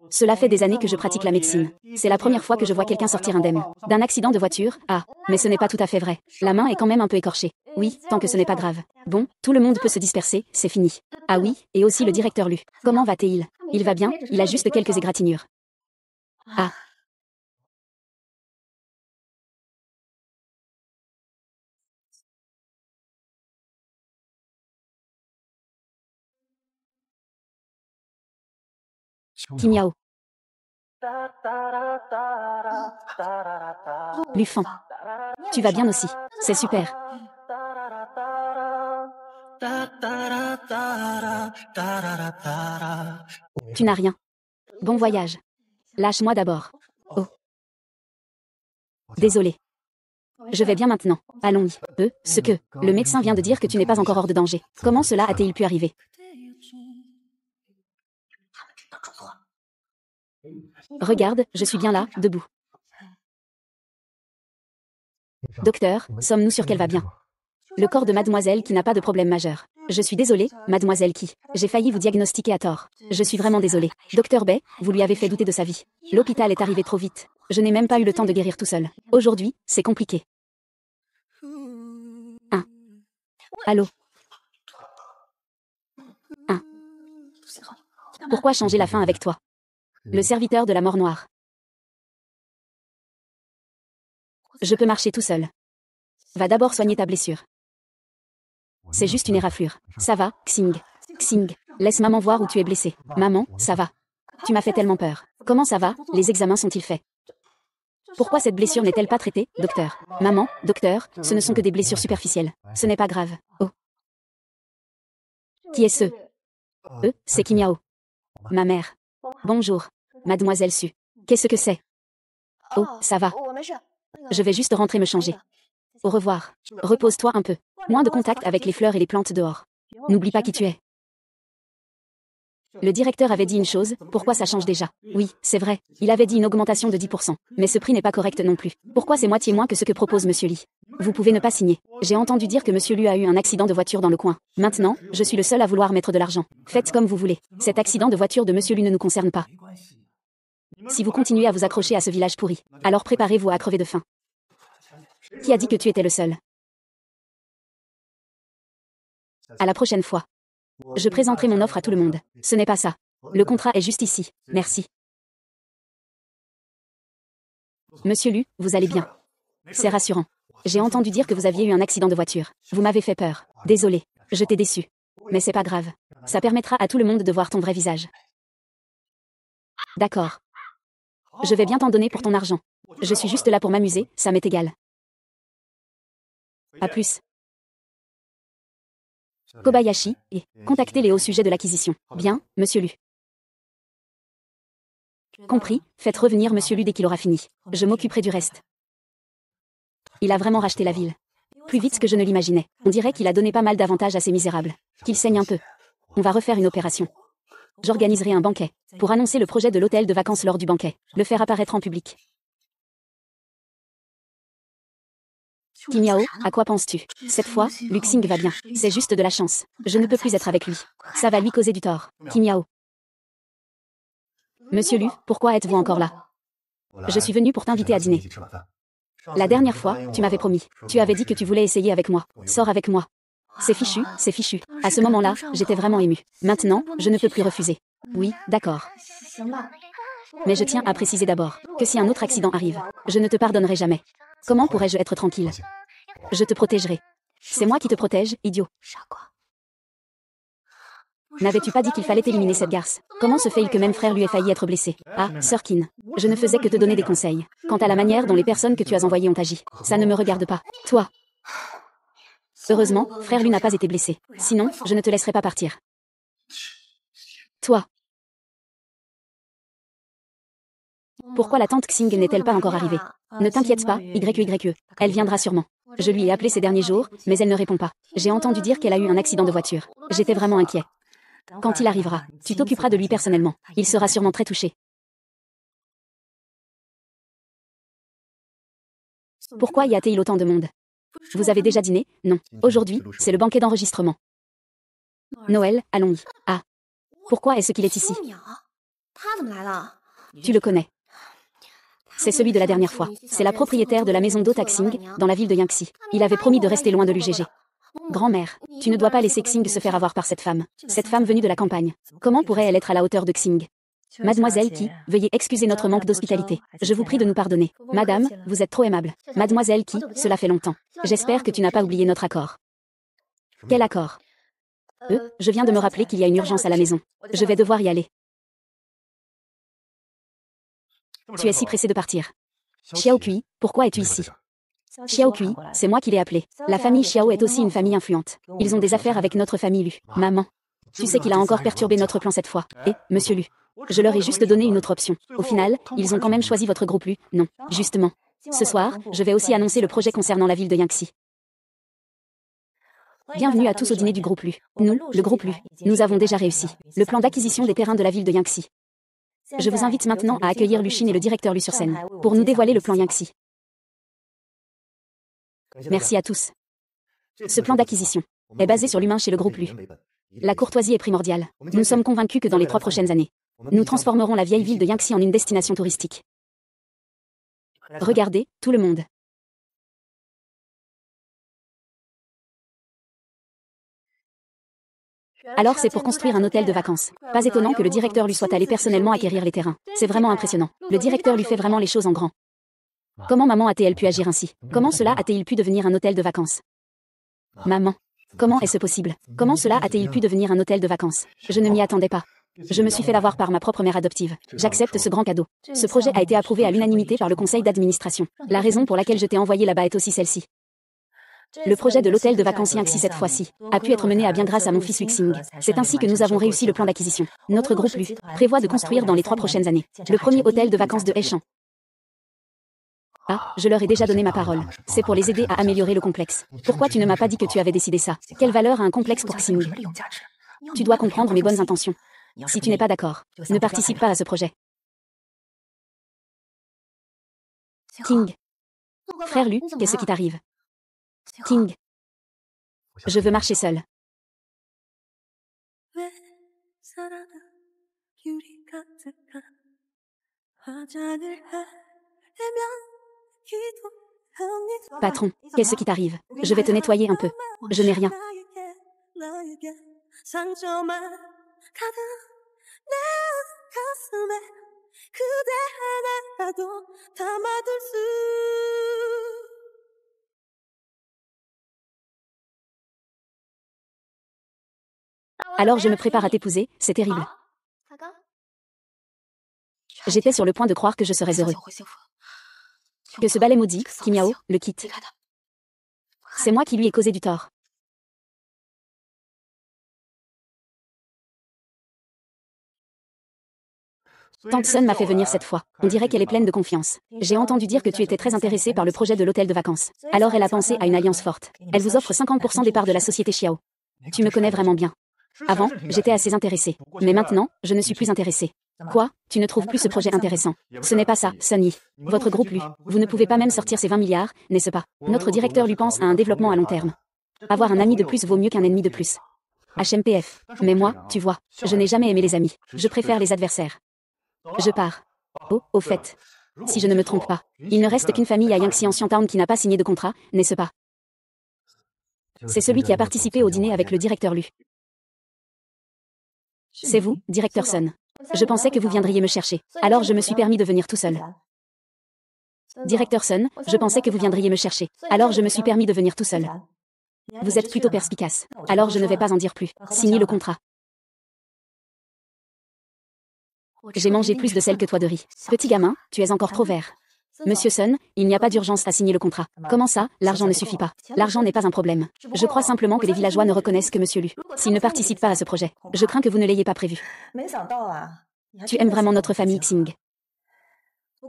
Cela fait des années que je pratique la médecine. C'est la première fois que je vois quelqu'un sortir indemne. D'un accident de voiture, ah, mais ce n'est pas tout à fait vrai. La main est quand même un peu écorchée. Oui, tant que ce n'est pas grave. Bon, tout le monde peut se disperser, c'est fini. Ah oui, et aussi le directeur Lu. Comment va-t-il? Il va bien, il a juste quelques égratignures. Ah. Kimiao. Lufan. Tu vas bien aussi. C'est super. Tu n'as rien. Bon voyage. Lâche-moi d'abord. Oh. Désolé. Je vais bien maintenant. Allons-y. Ce que... Le médecin vient de dire que tu n'es pas encore hors de danger. Comment cela a-t-il pu arriver? Regarde, je suis bien là, debout. Docteur, sommes-nous sûrs qu'elle va bien? Le corps de mademoiselle qui n'a pas de problème majeur. Je suis désolée, mademoiselle qui. J'ai failli vous diagnostiquer à tort. Je suis vraiment désolée. Docteur Bay, vous lui avez fait douter de sa vie. L'hôpital est arrivé trop vite. Je n'ai même pas eu le temps de guérir tout seul. Aujourd'hui, c'est compliqué. Allô? Pourquoi changer la fin avec toi? Le serviteur de la mort noire. Je peux marcher tout seul. Va d'abord soigner ta blessure. C'est juste une éraflure. Ça va, Xing. Xing, laisse maman voir où tu es blessé. Maman, ça va. Tu m'as fait tellement peur. Comment ça va? Les examens sont-ils faits? Pourquoi cette blessure n'est-elle pas traitée, docteur? Maman, docteur, ce ne sont que des blessures superficielles. Ce n'est pas grave. Oh. Qui est ce? C'est Kim Yao. Ma mère. Bonjour, mademoiselle Su. Qu'est-ce que c'est? Oh, ça va. Je vais juste rentrer me changer. Au revoir. Repose-toi un peu. Moins de contact avec les fleurs et les plantes dehors. N'oublie pas qui tu es. Le directeur avait dit une chose, pourquoi ça change déjà? Oui, c'est vrai, il avait dit une augmentation de 10%. Mais ce prix n'est pas correct non plus. Pourquoi c'est moitié moins que ce que propose Monsieur Lee? Vous pouvez ne pas signer. J'ai entendu dire que Monsieur Lu a eu un accident de voiture dans le coin. Maintenant, je suis le seul à vouloir mettre de l'argent. Faites comme vous voulez. Cet accident de voiture de Monsieur Lu ne nous concerne pas. Si vous continuez à vous accrocher à ce village pourri, alors préparez-vous à crever de faim. Qui a dit que tu étais le seul? À la prochaine fois. Je présenterai mon offre à tout le monde. Ce n'est pas ça. Le contrat est juste ici. Merci. Monsieur Lu, vous allez bien. C'est rassurant. J'ai entendu dire que vous aviez eu un accident de voiture. Vous m'avez fait peur. Désolé. Je t'ai déçu. Mais c'est pas grave. Ça permettra à tout le monde de voir ton vrai visage. D'accord. Je vais bien t'en donner pour ton argent. Je suis juste là pour m'amuser, ça m'est égal. À plus. Kobayashi, et contactez-les au sujet de l'acquisition. Bien, Monsieur Lu. Compris, faites revenir Monsieur Lu dès qu'il aura fini. Je m'occuperai du reste. Il a vraiment racheté la ville. Plus vite que je ne l'imaginais. On dirait qu'il a donné pas mal d'avantages à ces misérables. Qu'il saigne un peu. On va refaire une opération. J'organiserai un banquet. Pour annoncer le projet de l'hôtel de vacances lors du banquet. Le faire apparaître en public. Kim Yao, à quoi penses-tu? Cette fois, Lu Xing va bien. C'est juste de la chance. Je ne peux plus être avec lui. Ça va lui causer du tort. Kim Yao. Monsieur Lu, pourquoi êtes-vous encore là? Je suis venu pour t'inviter à dîner. La dernière fois, tu m'avais promis. Tu avais dit que tu voulais essayer avec moi. Sors avec moi. C'est fichu, c'est fichu. À ce moment-là, j'étais vraiment émue. Maintenant, je ne peux plus refuser. Oui, d'accord. Mais je tiens à préciser d'abord que si un autre accident arrive, je ne te pardonnerai jamais. Comment pourrais-je être tranquille? Je te protégerai. C'est moi qui te protège, idiot. N'avais-tu pas dit qu'il fallait éliminer cette garce? Comment se fait-il que même frère lui ait failli être blessé? Ah, Sir Kin, je ne faisais que te donner des conseils. Quant à la manière dont les personnes que tu as envoyées ont agi, ça ne me regarde pas. Toi. Heureusement, frère lui n'a pas été blessé. Sinon, je ne te laisserai pas partir. Toi. Pourquoi la tante Xing n'est-elle pas encore arrivée? Ne t'inquiète pas, YQYE. Elle viendra sûrement. Je lui ai appelé ces derniers jours, mais elle ne répond pas. J'ai entendu dire qu'elle a eu un accident de voiture. J'étais vraiment inquiet. Quand il arrivera, tu t'occuperas de lui personnellement. Il sera sûrement très touché. Pourquoi y a-t-il autant de monde? Vous avez déjà dîné? Non. Aujourd'hui, c'est le banquet d'enregistrement. Noël, allons-y. Ah. Pourquoi est-ce qu'il est ici? Tu le connais. C'est celui de la dernière fois. C'est la propriétaire de la maison d'hôte à Xing, dans la ville de Yangxi. Il avait promis de rester loin de l'UGG. Grand-mère, tu ne dois pas laisser Xing se faire avoir par cette femme. Cette femme venue de la campagne. Comment pourrait-elle être à la hauteur de Xing? Mademoiselle Qui, veuillez excuser notre manque d'hospitalité. Je vous prie de nous pardonner. Madame, vous êtes trop aimable. Mademoiselle Qui, cela fait longtemps. J'espère que tu n'as pas oublié notre accord. Quel accord? Je viens de me rappeler qu'il y a une urgence à la maison. Je vais devoir y aller. Tu es si pressé de partir. Xiao Kui, pourquoi es-tu ici? Xiao Kui, c'est moi qui l'ai appelé. La famille Xiao est aussi une famille influente. Ils ont des affaires avec notre famille Lu. Maman. Tu sais qu'il a encore perturbé notre plan cette fois. Et, monsieur Lu. Je leur ai juste donné une autre option. Au final, ils ont quand même choisi votre groupe Lu. Non, justement. Ce soir, je vais aussi annoncer le projet concernant la ville de Yangxi. Bienvenue à tous au dîner du groupe Lu. Nous, le groupe Lu, nous avons déjà réussi. Le plan d'acquisition des terrains de la ville de Yangxi. Je vous invite maintenant à accueillir Luchin et le directeur Lu sur scène, pour nous dévoiler le plan Yangxi. Merci à tous. Ce plan d'acquisition est basé sur l'humain chez le groupe Lu. La courtoisie est primordiale. Nous sommes convaincus que dans les 3 prochaines années, nous transformerons la vieille ville de Yangxi en une destination touristique. Regardez, tout le monde. Alors c'est pour construire un hôtel de vacances. Pas étonnant que le directeur lui soit allé personnellement acquérir les terrains. C'est vraiment impressionnant. Le directeur lui fait vraiment les choses en grand. Comment maman a-t-elle pu agir ainsi? Comment cela a-t-il pu devenir un hôtel de vacances? Maman. Comment est-ce possible? Comment cela a-t-il pu devenir un hôtel de vacances? Je ne m'y attendais pas. Je me suis fait l'avoir par ma propre mère adoptive. J'accepte ce grand cadeau. Ce projet a été approuvé à l'unanimité par le conseil d'administration. La raison pour laquelle je t'ai envoyé là-bas est aussi celle-ci. Le projet de l'hôtel de vacances Yangxi cette fois-ci a pu être mené à bien grâce à mon fils Wixing. C'est ainsi que nous avons réussi le plan d'acquisition. Notre groupe Lu prévoit de construire dans les 3 prochaines années le premier hôtel de vacances de Heichan. Ah, je leur ai déjà donné ma parole. C'est pour les aider à améliorer le complexe. Pourquoi tu ne m'as pas dit que tu avais décidé ça? Quelle valeur a un complexe pour Xing? Tu dois comprendre mes bonnes intentions. Si tu n'es pas d'accord, ne participe pas à ce projet. King. Frère Lu, qu'est-ce qui t'arrive? King. Je veux marcher seul. Patron, qu'est-ce qui t'arrive? Je vais te nettoyer un peu. Je n'ai rien. Alors je me prépare à t'épouser, c'est terrible. J'étais sur le point de croire que je serais heureux. Que ce balai maudit, Kimiao, le quitte. C'est moi qui lui ai causé du tort. Tante Sun m'a fait venir cette fois. On dirait qu'elle est pleine de confiance. J'ai entendu dire que tu étais très intéressé par le projet de l'hôtel de vacances. Alors elle a pensé à une alliance forte. Elle vous offre 50% des parts de la société Xiao. Tu me connais vraiment bien. Avant, j'étais assez intéressée. Mais maintenant, je ne suis plus intéressée. Quoi? Tu ne trouves plus ce projet intéressant? Ce n'est pas ça, Sun Yi. Votre groupe Lu. Vous ne pouvez pas même sortir ces 20 milliards, n'est-ce pas? Notre directeur lui pense à un développement à long terme. Avoir un ami de plus vaut mieux qu'un ennemi de plus. HMPF. Mais moi, tu vois, je n'ai jamais aimé les amis. Je préfère les adversaires. Je pars. Oh, au fait. Si je ne me trompe pas, il ne reste qu'une famille à Yangxi en Xiantown qui n'a pas signé de contrat, n'est-ce pas? C'est celui qui a participé au dîner avec le directeur Lu. C'est vous, directeur Sun. Je pensais que vous viendriez me chercher. Alors je me suis permis de venir tout seul. Directeur Sun, je pensais que vous viendriez me chercher. Alors je me suis permis de venir tout seul. Vous êtes plutôt perspicace. Alors je ne vais pas en dire plus. Signez le contrat. J'ai mangé plus de sel que toi de riz. Petit gamin, tu es encore trop vert. Monsieur Sun, il n'y a pas d'urgence à signer le contrat. Comment ça, l'argent ne suffit pas? L'argent n'est pas un problème. Je crois simplement que les villageois ne reconnaissent que Monsieur Lu. S'il ne participe pas à ce projet, je crains que vous ne l'ayez pas prévu. Tu aimes vraiment notre famille Xing.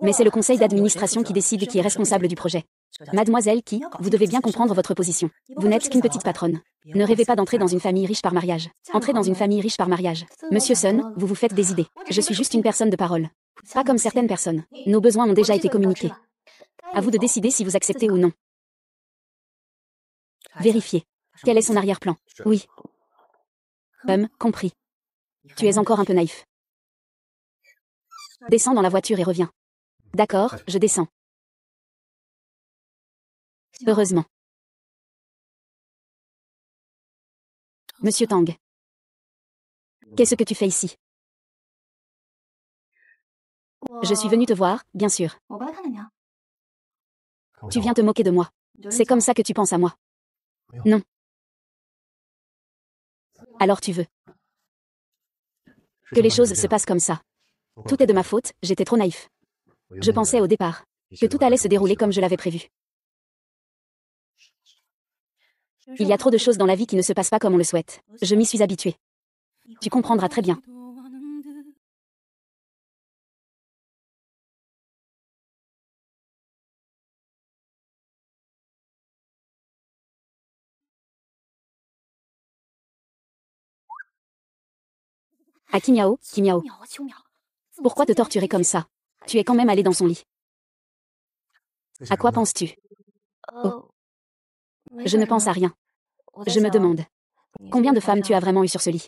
Mais c'est le conseil d'administration qui décide et qui est responsable du projet. Mademoiselle Qi, vous devez bien comprendre votre position. Vous n'êtes qu'une petite patronne. Ne rêvez pas d'entrer dans une famille riche par mariage. Entrez dans une famille riche par mariage. Monsieur Sun, vous vous faites des idées. Je suis juste une personne de parole. Pas comme certaines personnes. Nos besoins ont déjà été communiqués. À vous de décider si vous acceptez ou non. Vérifiez. Quel est son arrière-plan? Oui. Compris. Tu es encore un peu naïf. Descends dans la voiture et reviens. D'accord, je descends. Heureusement. Monsieur Tang. Qu'est-ce que tu fais ici? Je suis venue te voir, bien sûr. Tu viens te moquer de moi. C'est comme ça que tu penses à moi. Non. Alors tu veux que les choses se passent comme ça. Tout est de ma faute, j'étais trop naïf. Je pensais au départ que tout allait se dérouler comme je l'avais prévu. Il y a trop de choses dans la vie qui ne se passent pas comme on le souhaite. Je m'y suis habituée. Tu comprendras très bien. À Qimiao, Qimiao. Pourquoi te torturer comme ça? Tu es quand même allé dans son lit. À quoi penses-tu? Oh. Je ne pense à rien. Je me demande. Combien de femmes tu as vraiment eu sur ce lit?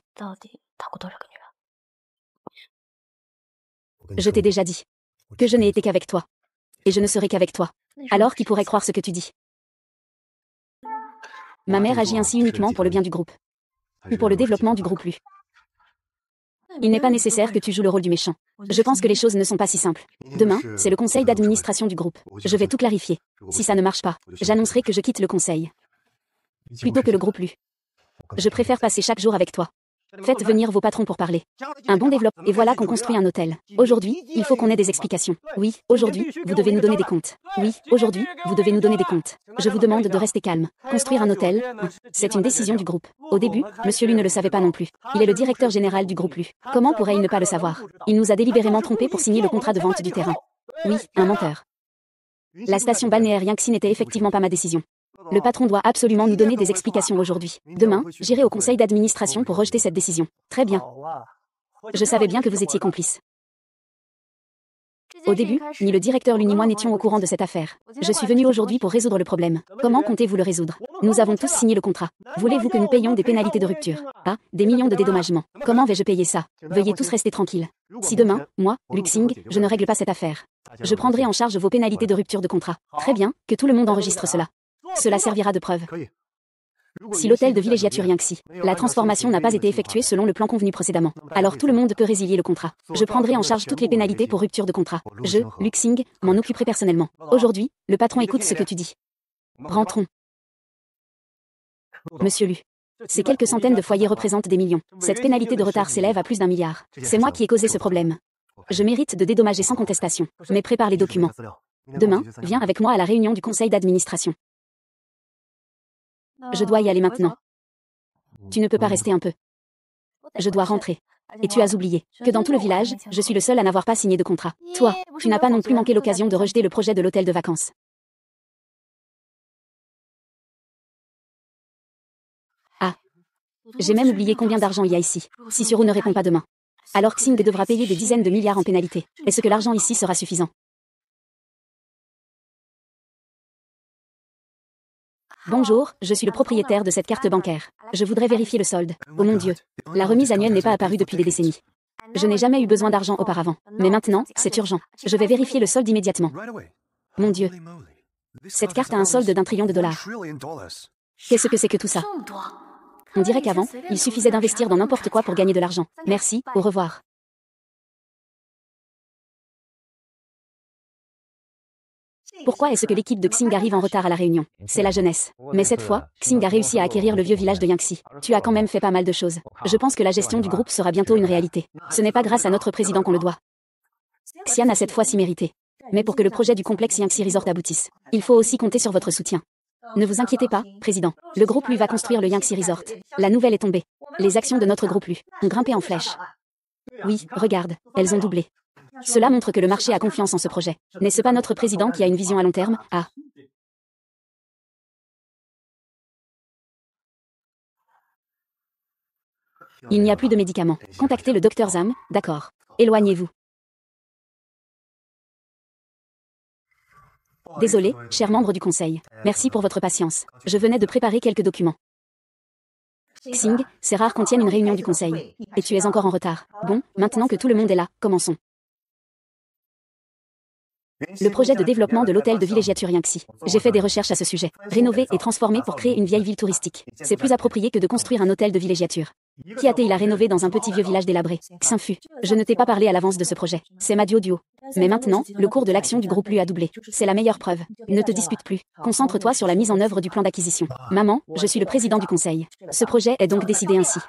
Je t'ai déjà dit que je n'ai été qu'avec toi. Et je ne serai qu'avec toi. Alors qui pourrait croire ce que tu dis? Ma mère agit ainsi uniquement pour le bien du groupe. Ou pour le développement du groupe lui. Il n'est pas nécessaire que tu joues le rôle du méchant. Je pense que les choses ne sont pas si simples. Demain, c'est le conseil d'administration du groupe. Je vais tout clarifier. Si ça ne marche pas, j'annoncerai que je quitte le conseil. Plutôt que le groupe lui. Je préfère passer chaque jour avec toi. Faites venir vos patrons pour parler. Un bon développement. Et voilà qu'on construit un hôtel. Aujourd'hui, il faut qu'on ait des explications. Oui, aujourd'hui, vous devez nous donner des comptes. Oui, aujourd'hui, vous devez nous donner des comptes. Je vous demande de rester calme. Construire un hôtel, c'est une décision du groupe. Au début, Monsieur Lu ne le savait pas non plus. Il est le directeur général du groupe Lu. Comment pourrait-il ne pas le savoir? Il nous a délibérément trompés pour signer le contrat de vente du terrain. Oui, un menteur. La station balnéaire Yangtze n'était effectivement pas ma décision. Le patron doit absolument nous donner des explications aujourd'hui. Demain, j'irai au conseil d'administration pour rejeter cette décision. Très bien. Je savais bien que vous étiez complice. Au début, ni le directeur Lu ni moi n'étions au courant de cette affaire. Je suis venu aujourd'hui pour résoudre le problème. Comment comptez-vous le résoudre? Nous avons tous signé le contrat. Voulez-vous que nous payions des pénalités de rupture? Ah, des millions de dédommagements. Comment vais-je payer ça? Veuillez tous rester tranquilles. Si demain, moi, Luxing, je ne règle pas cette affaire, je prendrai en charge vos pénalités de rupture de contrat. Très bien, que tout le monde enregistre cela. Cela servira de preuve. Si l'hôtel de villégiature Yangtze, la transformation n'a pas été effectuée selon le plan convenu précédemment, alors tout le monde peut résilier le contrat. Je prendrai en charge toutes les pénalités pour rupture de contrat. Je, Luxing, m'en occuperai personnellement. Aujourd'hui, le patron écoute ce que tu dis. Rentrons. Monsieur Lu. Ces quelques centaines de foyers représentent des millions. Cette pénalité de retard s'élève à plus d'1 milliard. C'est moi qui ai causé ce problème. Je mérite de dédommager sans contestation. Mais prépare les documents. Demain, viens avec moi à la réunion du conseil d'administration. Je dois y aller maintenant. Tu ne peux pas rester un peu. Je dois rentrer. Et tu as oublié que dans tout le village, je suis le seul à n'avoir pas signé de contrat. Toi, tu n'as pas non plus manqué l'occasion de rejeter le projet de l'hôtel de vacances. Ah. J'ai même oublié combien d'argent il y a ici. Si Suru ne répond pas demain. Alors Xing devra payer des dizaines de milliards en pénalité. Est-ce que l'argent ici sera suffisant? Bonjour, je suis le propriétaire de cette carte bancaire. Je voudrais vérifier le solde. Oh mon Dieu. La remise annuelle n'est pas apparue depuis des décennies. Je n'ai jamais eu besoin d'argent auparavant. Mais maintenant, c'est urgent. Je vais vérifier le solde immédiatement. Mon Dieu. Cette carte a un solde d'1 trillion de dollars. Qu'est-ce que c'est que tout ça? On dirait qu'avant, il suffisait d'investir dans n'importe quoi pour gagner de l'argent. Merci, au revoir. Pourquoi est-ce que l'équipe de Xing arrive en retard à la réunion? C'est la jeunesse. Mais cette fois, Xing a réussi à acquérir le vieux village de Yangtze. Tu as quand même fait pas mal de choses. Je pense que la gestion du groupe sera bientôt une réalité. Ce n'est pas grâce à notre président qu'on le doit. Xian a cette fois si mérité. Mais pour que le projet du complexe Yangtze Resort aboutisse, il faut aussi compter sur votre soutien. Ne vous inquiétez pas, président. Le groupe Lu va construire le Yangtze Resort. La nouvelle est tombée. Les actions de notre groupe Lu ont grimpé en flèche. Oui, regarde, elles ont doublé. Cela montre que le marché a confiance en ce projet. N'est-ce pas notre président qui a une vision à long terme? Ah. Il n'y a plus de médicaments. Contactez le docteur Zhang, d'accord. Éloignez-vous. Désolé, chers membres du conseil. Merci pour votre patience. Je venais de préparer quelques documents. Xing, c'est rare qu'on tienne une réunion du conseil. Et tu es encore en retard. Bon, maintenant que tout le monde est là, commençons. Le projet de développement de l'hôtel de villégiature Yangtze. J'ai fait des recherches à ce sujet. Rénover et transformer pour créer une vieille ville touristique. C'est plus approprié que de construire un hôtel de villégiature. Qui a-t-il à rénover dans un petit vieux village délabré? Xinfu. Je ne t'ai pas parlé à l'avance de ce projet. C'est Madio Duo. Mais maintenant, le cours de l'action du groupe Lu a doublé. C'est la meilleure preuve. Ne te dispute plus. Concentre-toi sur la mise en œuvre du plan d'acquisition. Maman, je suis le président du conseil. Ce projet est donc décidé ainsi.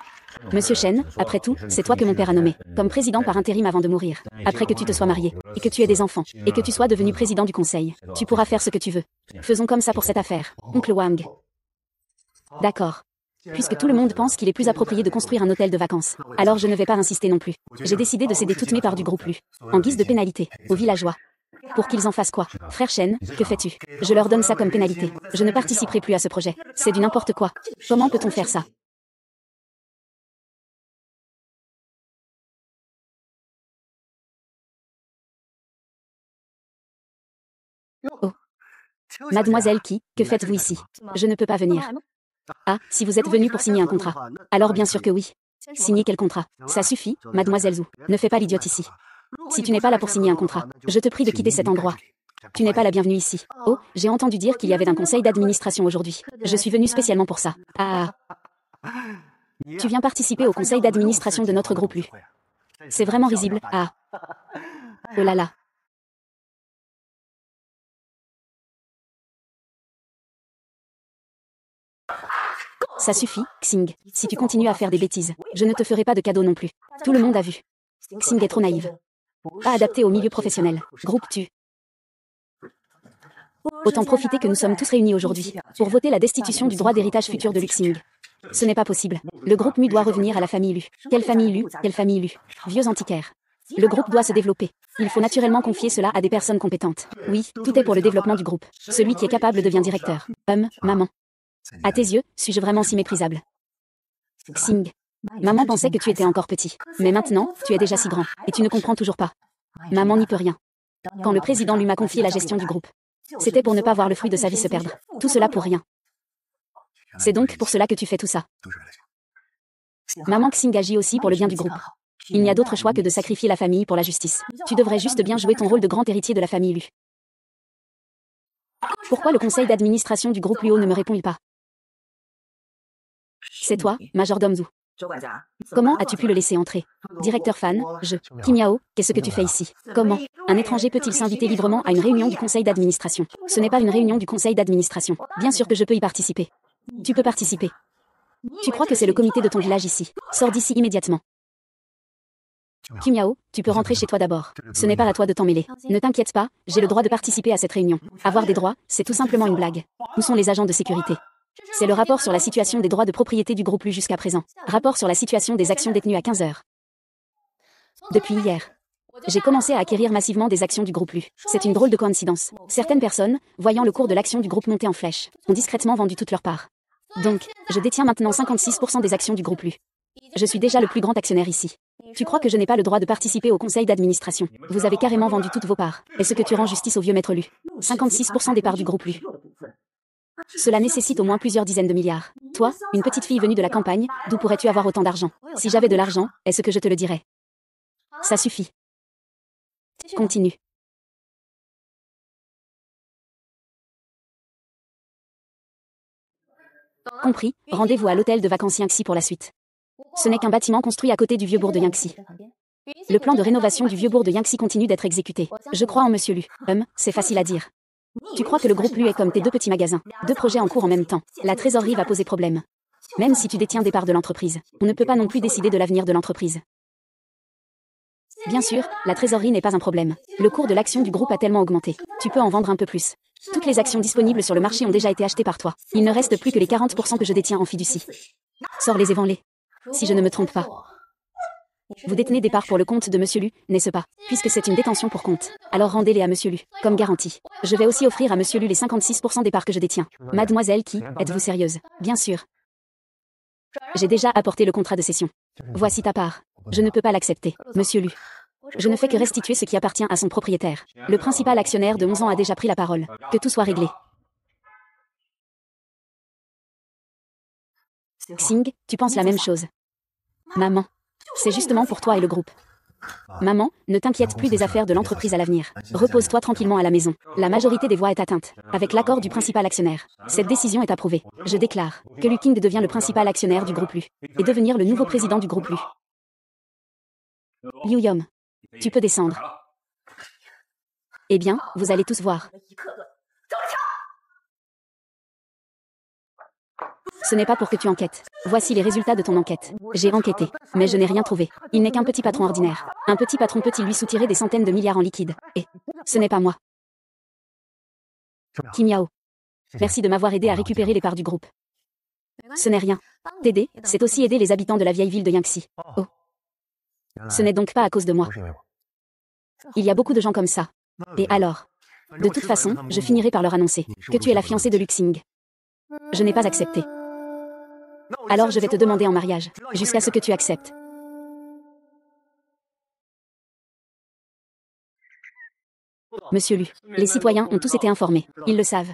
Monsieur Shen, après tout, c'est toi que mon père a nommé, comme président par intérim avant de mourir. Après que tu te sois marié, et que tu aies des enfants, et que tu sois devenu président du conseil. Tu pourras faire ce que tu veux. Faisons comme ça pour cette affaire. Oncle Wang. D'accord. Puisque tout le monde pense qu'il est plus approprié de construire un hôtel de vacances, alors je ne vais pas insister non plus. J'ai décidé de céder toutes mes parts du groupe Lu, en guise de pénalité, aux villageois. Pour qu'ils en fassent quoi? Frère Shen, que fais-tu? Je leur donne ça comme pénalité. Je ne participerai plus à ce projet. C'est du n'importe quoi. Comment peut-on faire ça? Mademoiselle Qui, que faites-vous ici? Je ne peux pas venir. Ah, si vous êtes venu pour signer un contrat. Alors bien sûr que oui. Signer quel contrat? Ça suffit, mademoiselle Zhou. Ne fais pas l'idiote ici. Si tu n'es pas là pour signer un contrat, je te prie de quitter cet endroit. Tu n'es pas la bienvenue ici. Oh, j'ai entendu dire qu'il y avait un conseil d'administration aujourd'hui. Je suis venue spécialement pour ça. Ah. Tu viens participer au conseil d'administration de notre groupe Lu. C'est vraiment risible. Ah. Oh là là. Ça suffit, Xing. Si tu continues à faire des bêtises, je ne te ferai pas de cadeau non plus. Tout le monde a vu. Xing est trop naïve. Pas adaptée au milieu professionnel. Groupe tu. Autant profiter que nous sommes tous réunis aujourd'hui pour voter la destitution du droit d'héritage futur de Luxing. Ce n'est pas possible. Le groupe Mu doit revenir à la famille Lu. Quelle famille Lu? Quelle famille Lu? Vieux antiquaires. Le groupe doit se développer. Il faut naturellement confier cela à des personnes compétentes. Oui, tout est pour le développement du groupe. Celui qui est capable devient directeur. Maman. À tes yeux, suis-je vraiment si méprisable? Xing. Maman pensait que tu étais encore petit. Mais maintenant, tu es déjà si grand. Et tu ne comprends toujours pas. Maman n'y peut rien. Quand le président lui m'a confié la gestion du groupe, c'était pour ne pas voir le fruit de sa vie se perdre. Tout cela pour rien. C'est donc pour cela que tu fais tout ça. Maman Xing agit aussi pour le bien du groupe. Il n'y a d'autre choix que de sacrifier la famille pour la justice. Tu devrais juste bien jouer ton rôle de grand héritier de la famille Lu. Pourquoi le conseil d'administration du groupe Luo ne me répond-il pas? C'est toi, majordome Zhou. Comment as-tu pu le laisser entrer? Directeur Fan, Kim Yao, qu'est-ce que tu fais ici? Comment un étranger peut-il s'inviter librement à une réunion du conseil d'administration? Ce n'est pas une réunion du conseil d'administration. Bien sûr que je peux y participer. Tu peux participer. Tu crois que c'est le comité de ton village ici? Sors d'ici immédiatement. Kim Yao, tu peux rentrer chez toi d'abord. Ce n'est pas à toi de t'en mêler. Ne t'inquiète pas, j'ai le droit de participer à cette réunion. Avoir des droits, c'est tout simplement une blague. Où sont les agents de sécurité? C'est le rapport sur la situation des droits de propriété du groupe Lu jusqu'à présent. Rapport sur la situation des actions détenues à 15 heures. Depuis hier, j'ai commencé à acquérir massivement des actions du groupe Lu. C'est une drôle de coïncidence. Certaines personnes, voyant le cours de l'action du groupe monter en flèche, ont discrètement vendu toute leur part. Donc, je détiens maintenant 56% des actions du groupe Lu. Je suis déjà le plus grand actionnaire ici. Tu crois que je n'ai pas le droit de participer au conseil d'administration? Vous avez carrément vendu toutes vos parts. Est-ce que tu rends justice au vieux maître Lu? 56% des parts du groupe Lu. Cela nécessite au moins plusieurs dizaines de milliards. Toi, une petite fille venue de la campagne, d'où pourrais-tu avoir autant d'argent? Si j'avais de l'argent, est-ce que je te le dirais? Ça suffit. Continue. Compris, rendez-vous à l'hôtel de vacances Yangtze pour la suite. Ce n'est qu'un bâtiment construit à côté du vieux bourg de Yangtze. Le plan de rénovation du vieux bourg de Yangtze continue d'être exécuté. Je crois en monsieur Lu. C'est facile à dire. Tu crois que le groupe Lu est comme tes deux petits magasins, deux projets en cours en même temps. La trésorerie va poser problème. Même si tu détiens des parts de l'entreprise, on ne peut pas non plus décider de l'avenir de l'entreprise. Bien sûr, la trésorerie n'est pas un problème. Le cours de l'action du groupe a tellement augmenté. Tu peux en vendre un peu plus. Toutes les actions disponibles sur le marché ont déjà été achetées par toi. Il ne reste plus que les 40% que je détiens en fiducie. Sors les évents-les. Si je ne me trompe pas. Vous détenez des parts pour le compte de monsieur Lu, n'est-ce pas? Puisque c'est une détention pour compte. Alors rendez-les à monsieur Lu, comme garantie. Je vais aussi offrir à monsieur Lu les 56% des parts que je détiens. Mademoiselle Qui, êtes-vous sérieuse? Bien sûr. J'ai déjà apporté le contrat de cession. Voici ta part. Je ne peux pas l'accepter, monsieur Lu. Je ne fais que restituer ce qui appartient à son propriétaire. Le principal actionnaire de 11 ans a déjà pris la parole. Que tout soit réglé. Xing, tu penses la même chose. Maman. C'est justement pour toi et le groupe. Maman, ne t'inquiète plus des affaires de l'entreprise à l'avenir. Repose-toi tranquillement à la maison. La majorité des voix est atteinte, avec l'accord du principal actionnaire. Cette décision est approuvée. Je déclare que Lu King devient le principal actionnaire du groupe Lu, et devenir le nouveau président du groupe Lu. Liu Yom, tu peux descendre. Eh bien, vous allez tous voir. Ce n'est pas pour que tu enquêtes. Voici les résultats de ton enquête. J'ai enquêté, mais je n'ai rien trouvé. Il n'est qu'un petit patron ordinaire. Un petit patron peut-il lui soutirer des centaines de milliards en liquide? Et ce n'est pas moi. Kim Yao. Merci de m'avoir aidé à récupérer les parts du groupe. Ce n'est rien. T'aider, c'est aussi aider les habitants de la vieille ville de Yangtze. Oh. Ce n'est donc pas à cause de moi. Il y a beaucoup de gens comme ça. Et alors? De toute façon, je finirai par leur annoncer que tu es la fiancée de Luxing. Je n'ai pas accepté. Alors je vais te demander en mariage, jusqu'à ce que tu acceptes. Monsieur Lu, les citoyens ont tous été informés. Ils le savent.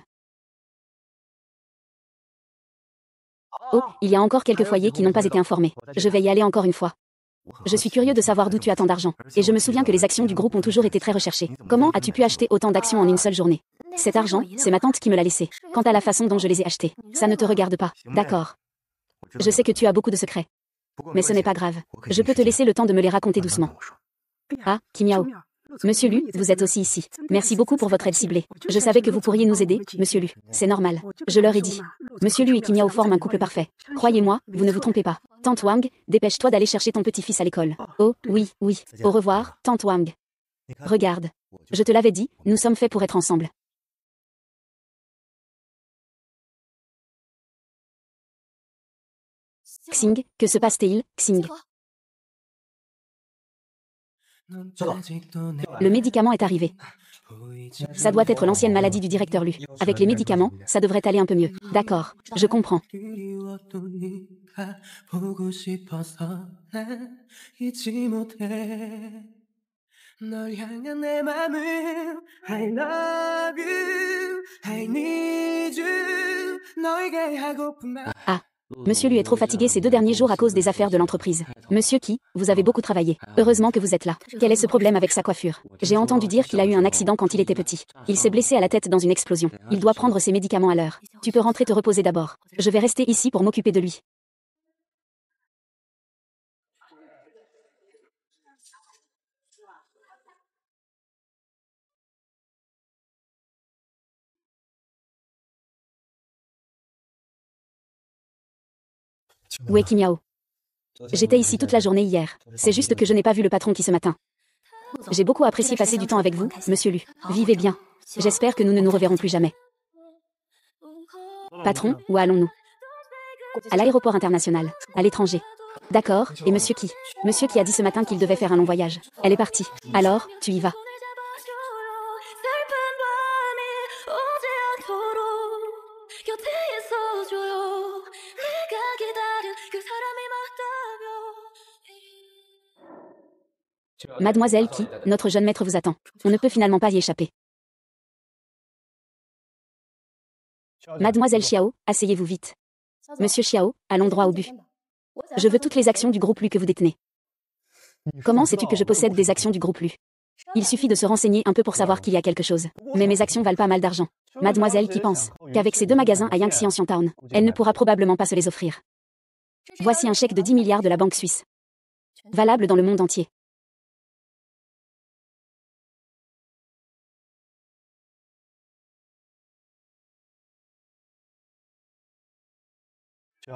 Oh, il y a encore quelques foyers qui n'ont pas été informés. Je vais y aller encore une fois. Je suis curieux de savoir d'où tu as tant d'argent. Et je me souviens que les actions du groupe ont toujours été très recherchées. Comment as-tu pu acheter autant d'actions en une seule journée? Cet argent, c'est ma tante qui me l'a laissé. Quant à la façon dont je les ai achetées, ça ne te regarde pas. D'accord. Je sais que tu as beaucoup de secrets. Mais ce n'est pas grave. Je peux te laisser le temps de me les raconter doucement. Ah, Kimiao. Monsieur Lu, vous êtes aussi ici. Merci beaucoup pour votre aide ciblée. Je savais que vous pourriez nous aider, Monsieur Lu. C'est normal. Je leur ai dit. Monsieur Lu et Kimiao forment un couple parfait. Croyez-moi, vous ne vous trompez pas. Tante Wang, dépêche-toi d'aller chercher ton petit-fils à l'école. Oh, oui, oui. Au revoir, Tante Wang. Regarde. Je te l'avais dit, nous sommes faits pour être ensemble. Xing, que se passe-t-il, Xing? Le médicament est arrivé. Ça doit être l'ancienne maladie du directeur Lu. Avec les médicaments, ça devrait aller un peu mieux. D'accord, je comprends. Ah. Monsieur Lu est trop fatigué ces 2 derniers jours à cause des affaires de l'entreprise. Monsieur Qui, vous avez beaucoup travaillé. Heureusement que vous êtes là. Quel est ce problème avec sa coiffure? J'ai entendu dire qu'il a eu un accident quand il était petit. Il s'est blessé à la tête dans une explosion. Il doit prendre ses médicaments à l'heure. Tu peux rentrer te reposer d'abord. Je vais rester ici pour m'occuper de lui. Où est Kimiao? J'étais ici toute la journée hier. C'est juste que je n'ai pas vu le patron qui ce matin. J'ai beaucoup apprécié passer du temps avec vous, Monsieur Lu. Vivez bien. J'espère que nous ne nous reverrons plus jamais. Patron, où allons-nous? À l'aéroport international, à l'étranger. D'accord, et Monsieur Qui? Monsieur Qui a dit ce matin qu'il devait faire un long voyage. Elle est partie. Alors, tu y vas. Mademoiselle Qui, notre jeune maître vous attend. On ne peut finalement pas y échapper. Mademoiselle Xiao, asseyez-vous vite. Monsieur Xiao, allons droit au but. Je veux toutes les actions du groupe Lu que vous détenez. Comment sais-tu que je possède des actions du groupe Lu? Il suffit de se renseigner un peu pour savoir qu'il y a quelque chose. Mais mes actions valent pas mal d'argent. Mademoiselle Qui pense qu'avec ces 2 magasins à Yangtze Ancien Town, elle ne pourra probablement pas se les offrir. Voici un chèque de 10 milliards de la banque suisse. Valable dans le monde entier.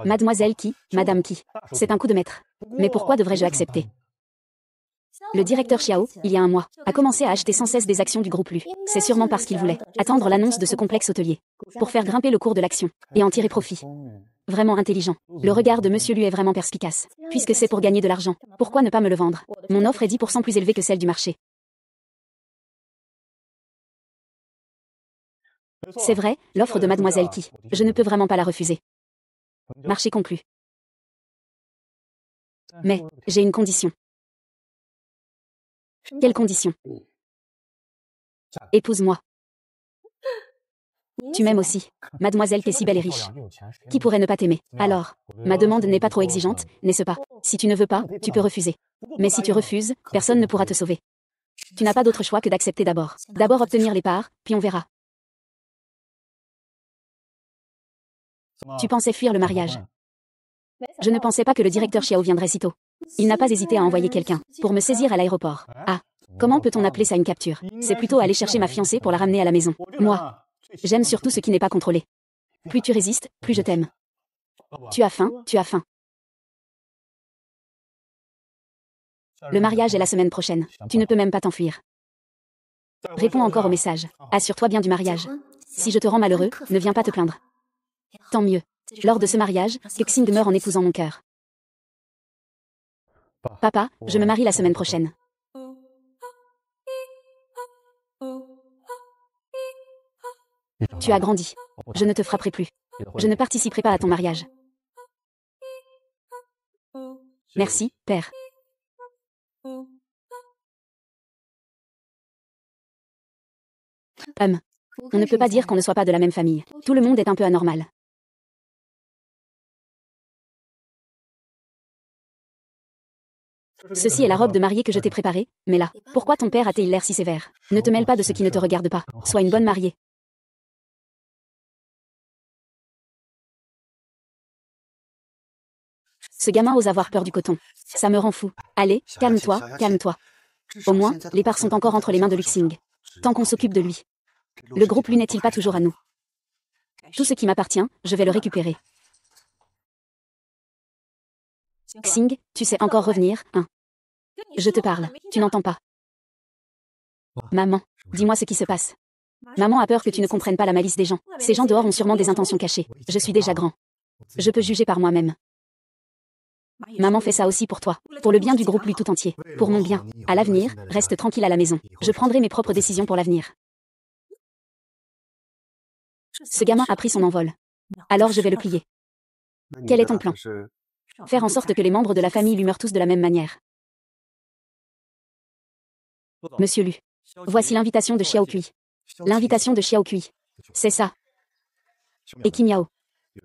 Mademoiselle Qui, Madame Qui. C'est un coup de maître. Mais pourquoi devrais-je accepter? Le directeur Xiao, il y a un mois, a commencé à acheter sans cesse des actions du groupe Lu. C'est sûrement parce qu'il voulait attendre l'annonce de ce complexe hôtelier. Pour faire grimper le cours de l'action. Et en tirer profit. Vraiment intelligent. Le regard de Monsieur Lu est vraiment perspicace. Puisque c'est pour gagner de l'argent, pourquoi ne pas me le vendre? Mon offre est 10% plus élevée que celle du marché. C'est vrai, l'offre de Mademoiselle Qui. Je ne peux vraiment pas la refuser. Marché conclu. Mais, j'ai une condition. Quelle condition? Épouse-moi. Tu m'aimes aussi. Mademoiselle t'es si belle et riche. Qui pourrait ne pas t'aimer? Alors, ma demande n'est pas trop exigeante, n'est-ce pas? Si tu ne veux pas, tu peux refuser. Mais si tu refuses, personne ne pourra te sauver. Tu n'as pas d'autre choix que d'accepter d'abord. D'abord obtenir les parts, puis on verra. Tu pensais fuir le mariage. Je ne pensais pas que le directeur Xiao viendrait si tôt. Il n'a pas hésité à envoyer quelqu'un pour me saisir à l'aéroport. Ah, comment peut-on appeler ça une capture? C'est plutôt aller chercher ma fiancée pour la ramener à la maison. Moi, j'aime surtout ce qui n'est pas contrôlé. Plus tu résistes, plus je t'aime. Tu as faim, tu as faim. Le mariage est la semaine prochaine. Tu ne peux même pas t'enfuir. Réponds encore au message. Assure-toi bien du mariage. Si je te rends malheureux, ne viens pas te plaindre. Tant mieux. Lors de ce mariage, que Xing meurt en épousant mon cœur. Papa, je me marie la semaine prochaine. Tu as grandi. Je ne te frapperai plus. Je ne participerai pas à ton mariage. Merci, père. On ne peut pas dire qu'on ne soit pas de la même famille. Tout le monde est un peu anormal. Ceci est la robe de mariée que je t'ai préparée, mais là, pourquoi ton père a-t-il l'air si sévère? Ne te mêle pas de ce qui ne te regarde pas. Sois une bonne mariée. Ce gamin ose avoir peur du coton. Ça me rend fou. Allez, calme-toi, calme-toi. Au moins, les parts sont encore entre les mains de Luxing. Tant qu'on s'occupe de lui. Le groupe lui n'est-il pas toujours à nous? Tout ce qui m'appartient, je vais le récupérer. Xing, tu sais encore revenir, hein? Je te parle, tu n'entends pas. Maman, dis-moi ce qui se passe. Maman a peur que tu ne comprennes pas la malice des gens. Ces gens dehors ont sûrement des intentions cachées. Je suis déjà grand. Je peux juger par moi-même. Maman fait ça aussi pour toi, pour le bien du groupe lui tout entier, pour mon bien. À l'avenir, reste tranquille à la maison. Je prendrai mes propres décisions pour l'avenir. Ce gamin a pris son envol. Alors je vais le plier. Quel est ton plan? Faire en sorte que les membres de la famille lui meurent tous de la même manière. Monsieur Lu, voici l'invitation de Xiao Kui. L'invitation de Xiao Kui. C'est ça. Et Qin Yao,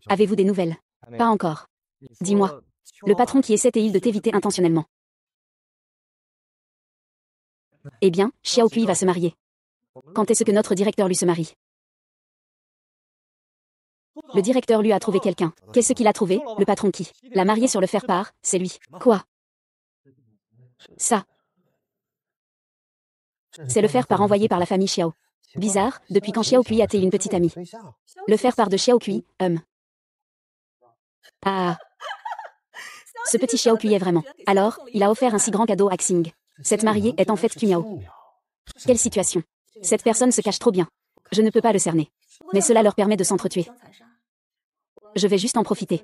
avez-vous des nouvelles? Pas encore. Dis-moi. Le patron qui essaie-t-il de t'éviter intentionnellement? Eh bien, Xiao Kui va se marier. Quand est-ce que notre directeur lui se marie? Le directeur lui a trouvé quelqu'un. Qu'est-ce qu'il a trouvé? Le patron qui l'a marié sur le faire-part, c'est lui. Quoi? Ça. C'est le faire-part envoyé par la famille Xiao. Bizarre, depuis quand Xiao Kui a-t-il une petite amie? Le faire-part de Xiao Kui, Ah. Ce petit Xiao Kui est vraiment. Alors, il a offert un si grand cadeau à Xing. Cette mariée est en fait Qin Yao. Quelle situation. Cette personne se cache trop bien. Je ne peux pas le cerner. Mais cela leur permet de s'entretuer. Je vais juste en profiter.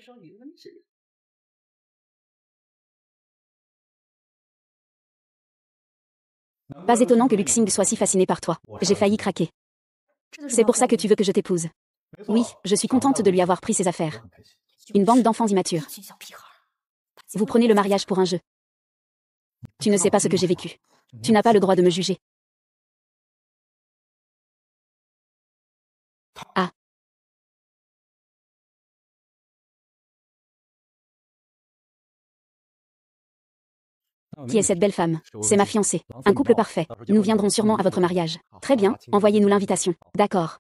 Pas étonnant que Luxing soit si fasciné par toi. J'ai failli craquer. C'est pour ça que tu veux que je t'épouse. Oui, je suis contente de lui avoir pris ses affaires. Une bande d'enfants immatures. Vous prenez le mariage pour un jeu. Tu ne sais pas ce que j'ai vécu. Tu n'as pas le droit de me juger. Ah. Qui est cette belle femme? C'est ma fiancée. Un couple parfait. Nous viendrons sûrement à votre mariage. Très bien, envoyez-nous l'invitation. D'accord.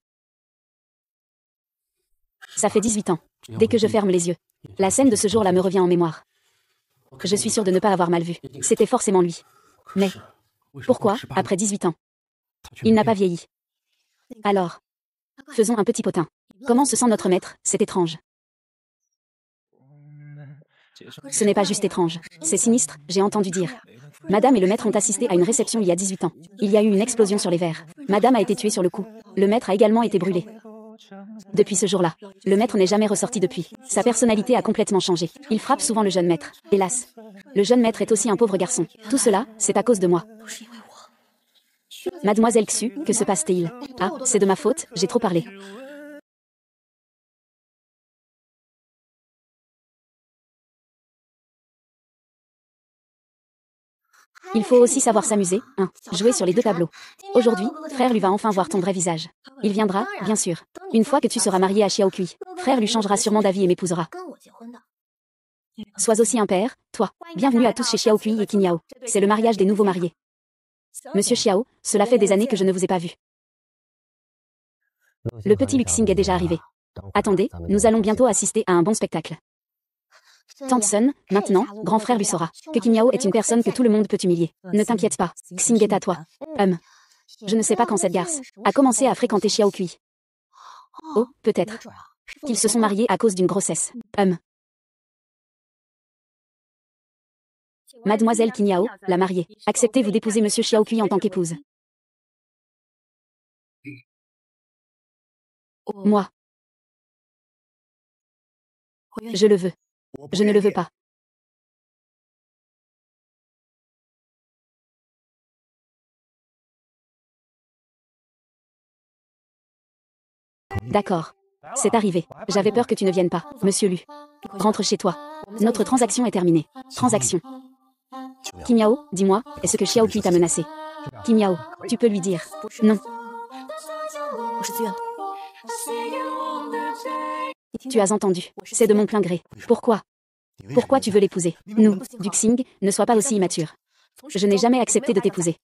Ça fait 18 ans. Dès que je ferme les yeux. La scène de ce jour-là me revient en mémoire. Je suis sûre de ne pas avoir mal vu. C'était forcément lui. Mais pourquoi, après 18 ans? Il n'a pas vieilli. Alors, faisons un petit potin. Comment se sent notre maître? C'est étrange. Ce n'est pas juste étrange. C'est sinistre, j'ai entendu dire. Madame et le maître ont assisté à une réception il y a 18 ans. Il y a eu une explosion sur les verres. Madame a été tuée sur le coup. Le maître a également été brûlé. Depuis ce jour-là, le maître n'est jamais ressorti depuis. Sa personnalité a complètement changé. Il frappe souvent le jeune maître. Hélas. Le jeune maître est aussi un pauvre garçon. Tout cela, c'est à cause de moi. Mademoiselle Xu, que se passe-t-il? Ah, c'est de ma faute, j'ai trop parlé. Il faut aussi savoir s'amuser, hein, jouer sur les deux tableaux. Aujourd'hui, frère lui va enfin voir ton vrai visage. Il viendra, bien sûr. Une fois que tu seras marié à Xiao Kui, frère lui changera sûrement d'avis et m'épousera. Sois aussi un père, toi. Bienvenue à tous chez Xiao Kui et Qin Yao. C'est le mariage des nouveaux mariés. Monsieur Xiao, cela fait des années que je ne vous ai pas vu. Le petit Luxing est déjà arrivé. Attendez, nous allons bientôt assister à un bon spectacle. Tante Sun, maintenant, grand frère lui saura que Qin Yao est une personne que tout le monde peut humilier. Ne t'inquiète pas, Xing est à toi. Je ne sais pas quand cette garce a commencé à fréquenter Xiao Kui. Oh, peut-être qu'ils se sont mariés à cause d'une grossesse. Mademoiselle Qin Yao, la mariée, acceptez-vous d'épouser Monsieur Xiao Kui en tant qu'épouse? Moi. Je le veux. Je ne le veux pas. D'accord. C'est arrivé. J'avais peur que tu ne viennes pas, Monsieur Lu. Rentre chez toi. Notre transaction est terminée. Transaction. Qin Yao, dis-moi, est-ce que Xiao Kui t'a menacé? Qin Yao, tu peux lui dire. Non. Tu as entendu. C'est de mon plein gré. Pourquoi? Pourquoi tu veux l'épouser? Nous, Duxing, ne sois pas aussi immature. Je n'ai jamais accepté de t'épouser.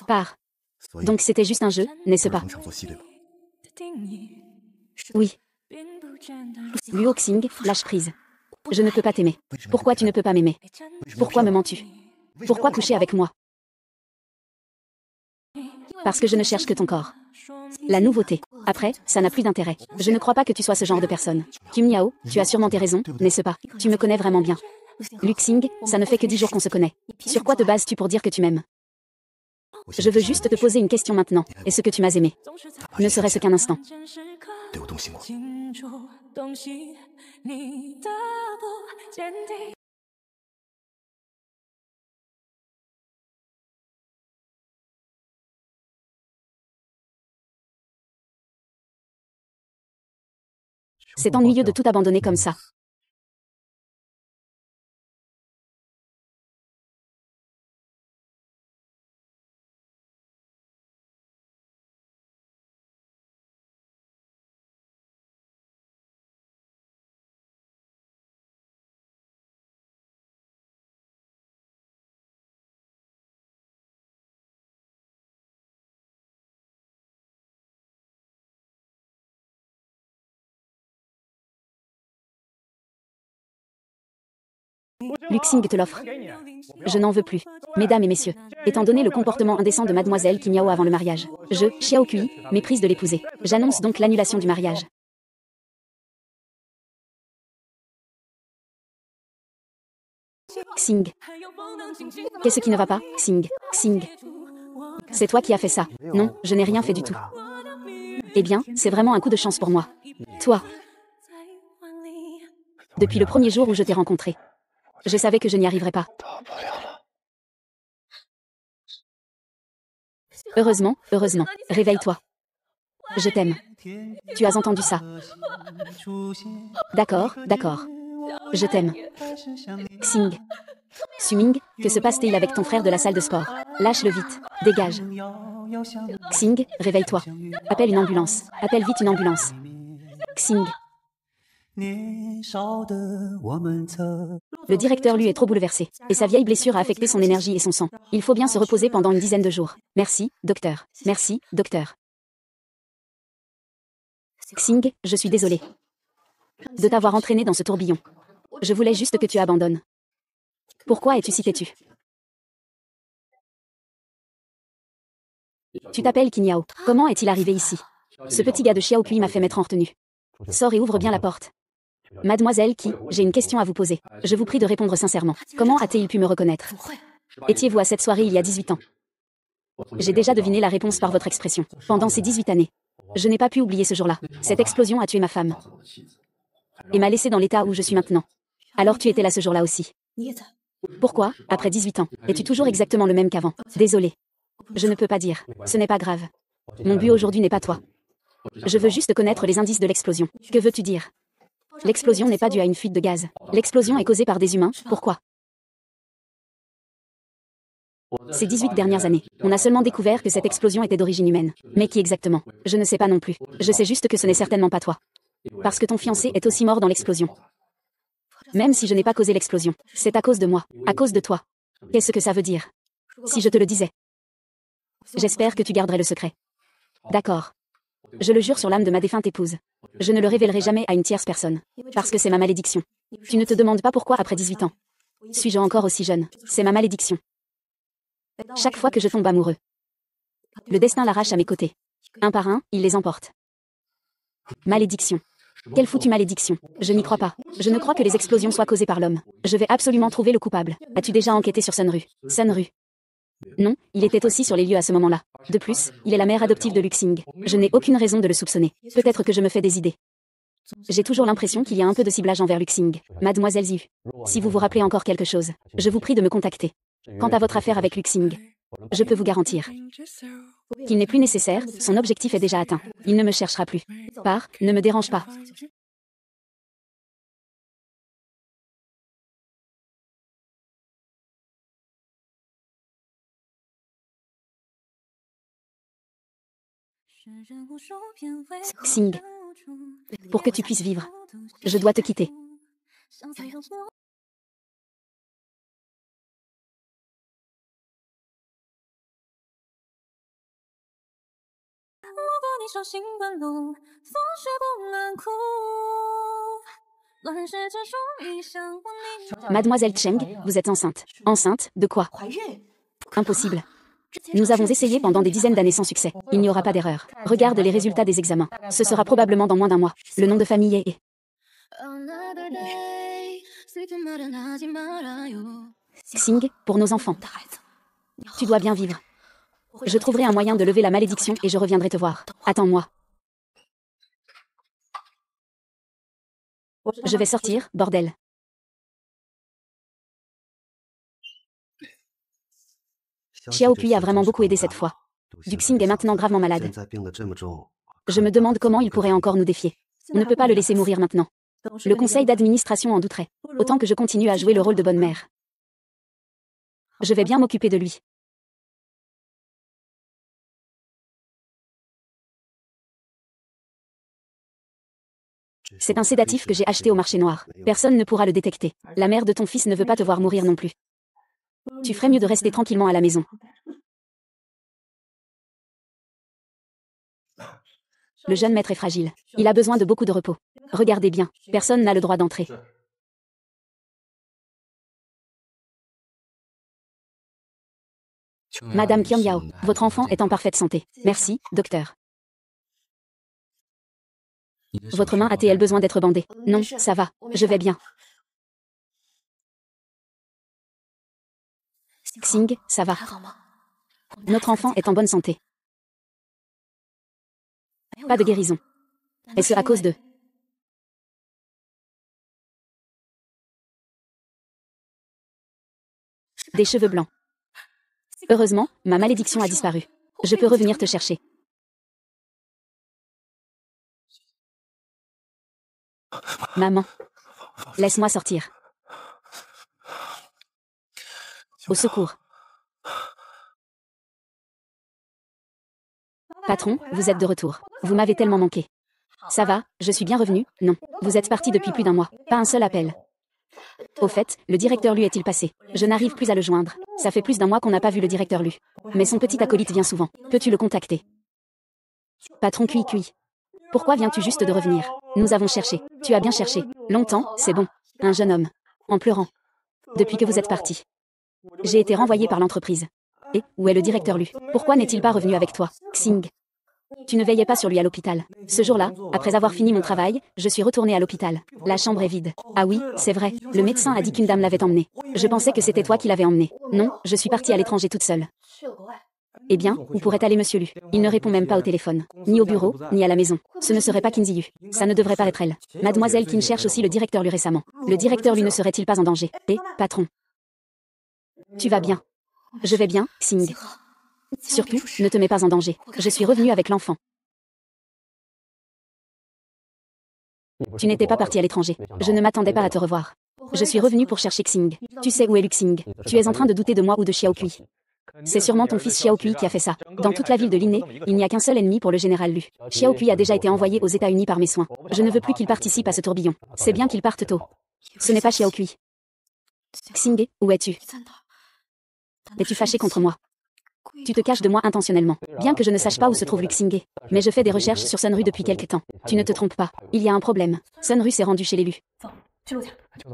Pars. Donc c'était juste un jeu, n'est-ce pas? Oui. Luo Xing, lâche prise. Je ne peux pas t'aimer. Pourquoi tu ne peux pas m'aimer? Pourquoi me mens-tu? Pourquoi coucher avec moi? Parce que je ne cherche que ton corps. La nouveauté. Après, ça n'a plus d'intérêt. Je ne crois pas que tu sois ce genre de personne. Kim Yao, tu as sûrement tes raisons, n'est-ce pas? Tu me connais vraiment bien. Luxing, ça ne fait que 10 jours qu'on se connaît. Sur quoi te bases-tu pour dire que tu m'aimes? Je veux juste te poser une question maintenant. Est-ce que tu m'as aimé? Ne serait-ce qu'un instant. C'est ennuyeux de tout abandonner comme ça. Luxing te l'offre. Je n'en veux plus. Mesdames et messieurs, étant donné le comportement indécent de mademoiselle Kim Yao avant le mariage, je, Xiao Kui, méprise de l'épouser. J'annonce donc l'annulation du mariage. Xing. Qu'est-ce qui ne va pas? Xing. Xing. C'est toi qui as fait ça. Non, je n'ai rien fait du tout. Eh bien, c'est vraiment un coup de chance pour moi. Toi. Depuis le premier jour où je t'ai rencontré, je savais que je n'y arriverais pas. Heureusement, heureusement. Réveille-toi. Je t'aime. Tu as entendu ça? D'accord, d'accord. Je t'aime. Xing. Suming, que se passe-t-il avec ton frère de la salle de sport? Lâche-le vite. Dégage. Xing, réveille-toi. Appelle une ambulance. Appelle vite une ambulance. Xing. Le directeur lui est trop bouleversé, et sa vieille blessure a affecté son énergie et son sang. Il faut bien se reposer pendant une dizaine de jours. Merci, docteur. Merci, docteur. Xing, je suis désolée de t'avoir entraîné dans ce tourbillon. Je voulais juste que tu abandonnes. Pourquoi es-tu si têtu? Tu t'appelles Qin Yao. Comment est-il arrivé ici? Ce petit gars de Xiao Kui m'a fait mettre en retenue. Sors et ouvre bien la porte. Mademoiselle Qui, j'ai une question à vous poser. Je vous prie de répondre sincèrement. Comment a-t-il pu me reconnaître? Étiez-vous à cette soirée il y a 18 ans? J'ai déjà deviné la réponse par votre expression. Pendant ces 18 années, je n'ai pas pu oublier ce jour-là. Cette explosion a tué ma femme et m'a laissé dans l'état où je suis maintenant. Alors tu étais là ce jour-là aussi. Pourquoi, après 18 ans, es-tu toujours exactement le même qu'avant? Désolé. Je ne peux pas dire. Ce n'est pas grave. Mon but aujourd'hui n'est pas toi. Je veux juste connaître les indices de l'explosion. Que veux-tu dire? L'explosion n'est pas due à une fuite de gaz. L'explosion est causée par des humains. Pourquoi? Ces 18 dernières années, on a seulement découvert que cette explosion était d'origine humaine. Mais qui exactement? Je ne sais pas non plus. Je sais juste que ce n'est certainement pas toi. Parce que ton fiancé est aussi mort dans l'explosion. Même si je n'ai pas causé l'explosion, c'est à cause de moi, à cause de toi. Qu'est-ce que ça veut dire? Si je te le disais. J'espère que tu garderais le secret. D'accord. Je le jure sur l'âme de ma défunte épouse. Je ne le révélerai jamais à une tierce personne. Parce que c'est ma malédiction. Tu ne te demandes pas pourquoi après 18 ans. Suis-je encore aussi jeune? C'est ma malédiction. Chaque fois que je tombe amoureux, le destin l'arrache à mes côtés. Un par un, il les emporte. Malédiction. Quelle foutue malédiction. Je n'y crois pas. Je ne crois que les explosions soient causées par l'homme. Je vais absolument trouver le coupable. As-tu déjà enquêté sur Sunru? Sunru. Non, il était aussi sur les lieux à ce moment-là. De plus, il est la mère adoptive de Luxing. Je n'ai aucune raison de le soupçonner. Peut-être que je me fais des idées. J'ai toujours l'impression qu'il y a un peu de ciblage envers Luxing. Mademoiselle Ziu. Si vous vous rappelez encore quelque chose, je vous prie de me contacter. Quant à votre affaire avec Luxing, je peux vous garantir qu'il n'est plus nécessaire, son objectif est déjà atteint. Il ne me cherchera plus. Pars, ne me dérange pas. Xing. Pour que tu puisses vivre, je dois te quitter. Mademoiselle Cheng, vous êtes enceinte. Enceinte, de quoi? Impossible. Nous avons essayé pendant des dizaines d'années sans succès. Il n'y aura pas d'erreur. Regarde les résultats des examens. Ce sera probablement dans moins d'un mois. Le nom de famille est... Xing, pour nos enfants. Tu dois bien vivre. Je trouverai un moyen de lever la malédiction et je reviendrai te voir. Attends-moi. Je vais sortir, bordel. Xiao Kui a vraiment beaucoup aidé cette fois. Du Xing est maintenant gravement malade. Je me demande comment il pourrait encore nous défier. On ne peut pas le laisser mourir maintenant. Le conseil d'administration en douterait. Autant que je continue à jouer le rôle de bonne mère. Je vais bien m'occuper de lui. C'est un sédatif que j'ai acheté au marché noir. Personne ne pourra le détecter. La mère de ton fils ne veut pas te voir mourir non plus. Tu ferais mieux de rester tranquillement à la maison. Le jeune maître est fragile. Il a besoin de beaucoup de repos. Regardez bien, personne n'a le droit d'entrer. Madame Qian Yao, votre enfant est en parfaite santé. Merci, docteur. Votre main a-t-elle besoin d'être bandée? Non, ça va, je vais bien. Xing, ça va. Notre enfant est en bonne santé. Pas de guérison. Est-ce à cause de... Des cheveux blancs. Heureusement, ma malédiction a disparu. Je peux revenir te chercher. Maman. Laisse-moi sortir. Au secours. Patron, vous êtes de retour. Vous m'avez tellement manqué. Ça va, je suis bien revenu? Non. Vous êtes parti depuis plus d'un mois. Pas un seul appel. Au fait, le directeur Lu est-il passé? Je n'arrive plus à le joindre. Ça fait plus d'un mois qu'on n'a pas vu le directeur Lu. Mais son petit acolyte vient souvent. Peux-tu le contacter? Patron Cui. Pourquoi viens-tu juste de revenir? Nous avons cherché. Tu as bien cherché. Longtemps, c'est bon. Un jeune homme. En pleurant. Depuis que vous êtes parti. J'ai été renvoyé par l'entreprise. Et, où est le directeur Lu? Pourquoi n'est-il pas revenu avec toi, Xing? Tu ne veillais pas sur lui à l'hôpital. Ce jour-là, après avoir fini mon travail, je suis retournée à l'hôpital. La chambre est vide. Ah oui, c'est vrai. Le médecin a dit qu'une dame l'avait emmené. Je pensais que c'était toi qui l'avais emmené. Non, je suis partie à l'étranger toute seule. Eh bien, où pourrait aller Monsieur Lu? Il ne répond même pas au téléphone. Ni au bureau, ni à la maison. Ce ne serait pas Kinziyu. Ça ne devrait pas être elle. Mademoiselle Qin cherche aussi le directeur Lu récemment. Le directeur Lu ne serait-il pas en danger? Eh, patron. Tu vas bien? Je vais bien, Xing. Surtout, ne te mets pas en danger. Je suis revenue avec l'enfant. Tu n'étais pas parti à l'étranger. Je ne m'attendais pas à te revoir. Je suis revenue pour chercher Xing. Tu sais où est Lu Xing? Tu es en train de douter de moi ou de Xiao Kui. C'est sûrement ton fils Xiao Kui qui a fait ça. Dans toute la ville de Linné, il n'y a qu'un seul ennemi pour le général Lu. Xiao Kui a déjà été envoyé aux États-Unis par mes soins. Je ne veux plus qu'il participe à ce tourbillon. C'est bien qu'il parte tôt. Ce n'est pas Xiao Kui. Xing, où es-tu? Es-tu fâché contre moi? Tu te caches de moi intentionnellement. Bien que je ne sache pas où se trouve Lu Xing. Mais je fais des recherches sur Sunru depuis quelque temps. Tu ne te trompes pas. Il y a un problème. Sunru s'est rendu chez l'élu.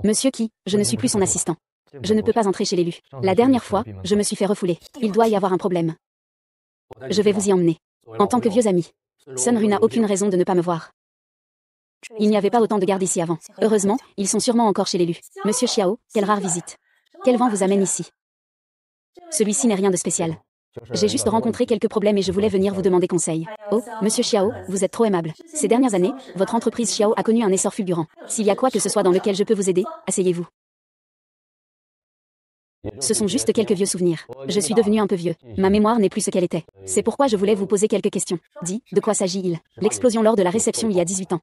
Monsieur Qui, je ne suis plus son assistant. Je ne peux pas entrer chez l'élu. La dernière fois, je me suis fait refouler. Il doit y avoir un problème. Je vais vous y emmener. En tant que vieux amis. Sunru n'a aucune raison de ne pas me voir. Il n'y avait pas autant de gardes ici avant. Heureusement, ils sont sûrement encore chez l'élu. Monsieur Xiao, quelle rare visite. Quel vent vous amène ici? Celui-ci n'est rien de spécial. J'ai juste rencontré quelques problèmes et je voulais venir vous demander conseil. Oh, Monsieur Xiao, vous êtes trop aimable. Ces dernières années, votre entreprise Xiao a connu un essor fulgurant. S'il y a quoi que ce soit dans lequel je peux vous aider, asseyez-vous. Ce sont juste quelques vieux souvenirs. Je suis devenu un peu vieux. Ma mémoire n'est plus ce qu'elle était. C'est pourquoi je voulais vous poser quelques questions. Dis, de quoi s'agit-il? L'explosion lors de la réception il y a 18 ans.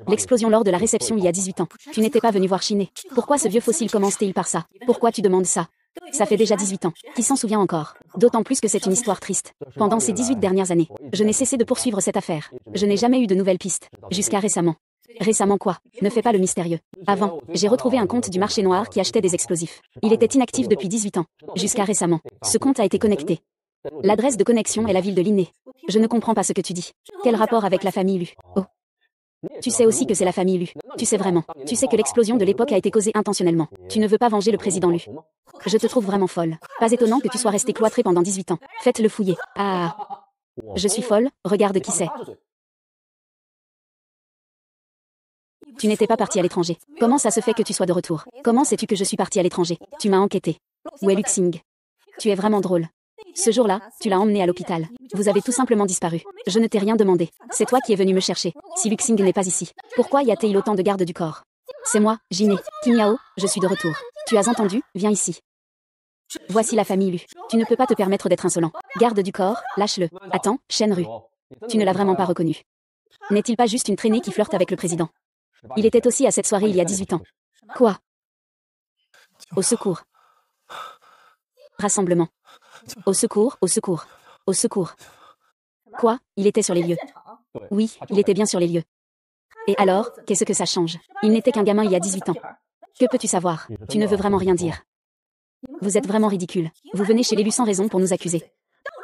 L'explosion lors de la réception il y a 18 ans. Tu n'étais pas venu voir Chiné. Pourquoi ce vieux fossile commence-t-il par ça? Pourquoi tu demandes ça? Ça fait déjà 18 ans. Qui s'en souvient encore? D'autant plus que c'est une histoire triste. Pendant ces 18 dernières années, je n'ai cessé de poursuivre cette affaire. Je n'ai jamais eu de nouvelles pistes. Jusqu'à récemment. Récemment quoi? Ne fais pas le mystérieux. Avant, j'ai retrouvé un compte du marché noir qui achetait des explosifs. Il était inactif depuis 18 ans. Jusqu'à récemment. Ce compte a été connecté. L'adresse de connexion est la ville de Linné. Je ne comprends pas ce que tu dis. Quel rapport avec la famille Lu? Oh. Tu sais aussi que c'est la famille Lu. Tu sais vraiment. Tu sais que l'explosion de l'époque a été causée intentionnellement. Tu ne veux pas venger le président Lu. Je te trouve vraiment folle. Pas étonnant que tu sois restée cloîtrée pendant 18 ans. Faites-le fouiller. Ah. Je suis folle, regarde qui c'est. Tu n'étais pas partie à l'étranger. Comment ça se fait que tu sois de retour? Comment sais-tu que je suis partie à l'étranger? Tu m'as enquêté. Où est Luxing? Tu es vraiment drôle. Ce jour-là, tu l'as emmené à l'hôpital. Vous avez tout simplement disparu. Je ne t'ai rien demandé. C'est toi qui es venu me chercher. Si Luxing n'est pas ici, pourquoi y a-t-il autant de gardes du corps? C'est moi, Jiné. Kim Yao, je suis de retour. Tu as entendu? Viens ici. Voici la famille Lu. Tu ne peux pas te permettre d'être insolent. Garde du corps, lâche-le. Attends, Shenru. Tu ne l'as vraiment pas reconnu. N'est-il pas juste une traînée qui flirte avec le président? Il était aussi à cette soirée il y a 18 ans. Quoi? Au secours. Rassemblement. Au secours, au secours. Au secours. Quoi? Il était sur les lieux. Oui, il était bien sur les lieux. Et alors, qu'est-ce que ça change? Il n'était qu'un gamin il y a 18 ans. Que peux-tu savoir? Tu ne veux vraiment rien dire. Vous êtes vraiment ridicule. Vous venez chez l'élu sans raison pour nous accuser.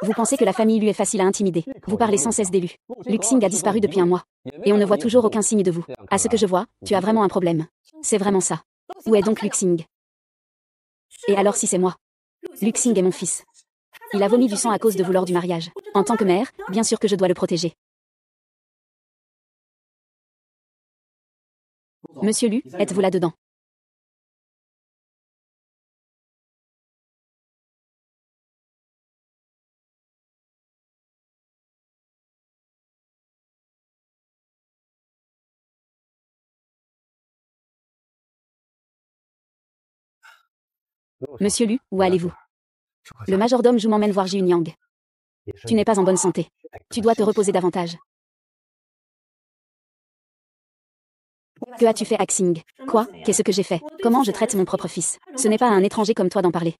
Vous pensez que la famille Lu est facile à intimider. Vous parlez sans cesse d'élu. Luxing a disparu depuis un mois. Et on ne voit toujours aucun signe de vous. À ce que je vois, tu as vraiment un problème. C'est vraiment ça. Où est donc Luxing? Et alors si c'est moi? Luxing est mon fils. Il a vomi du sang à cause de vous lors du mariage. En tant que mère, bien sûr que je dois le protéger. Monsieur Lu, êtes-vous là-dedans? Monsieur Lu, où allez-vous? Le majordome Jou m'emmène voir Ji Yang. Tu n'es pas en bonne santé. Tu dois te reposer davantage. Que as-tu fait, Axing? Quoi? Qu'est-ce que j'ai fait? Comment je traite mon propre fils? Ce n'est pas à un étranger comme toi d'en parler.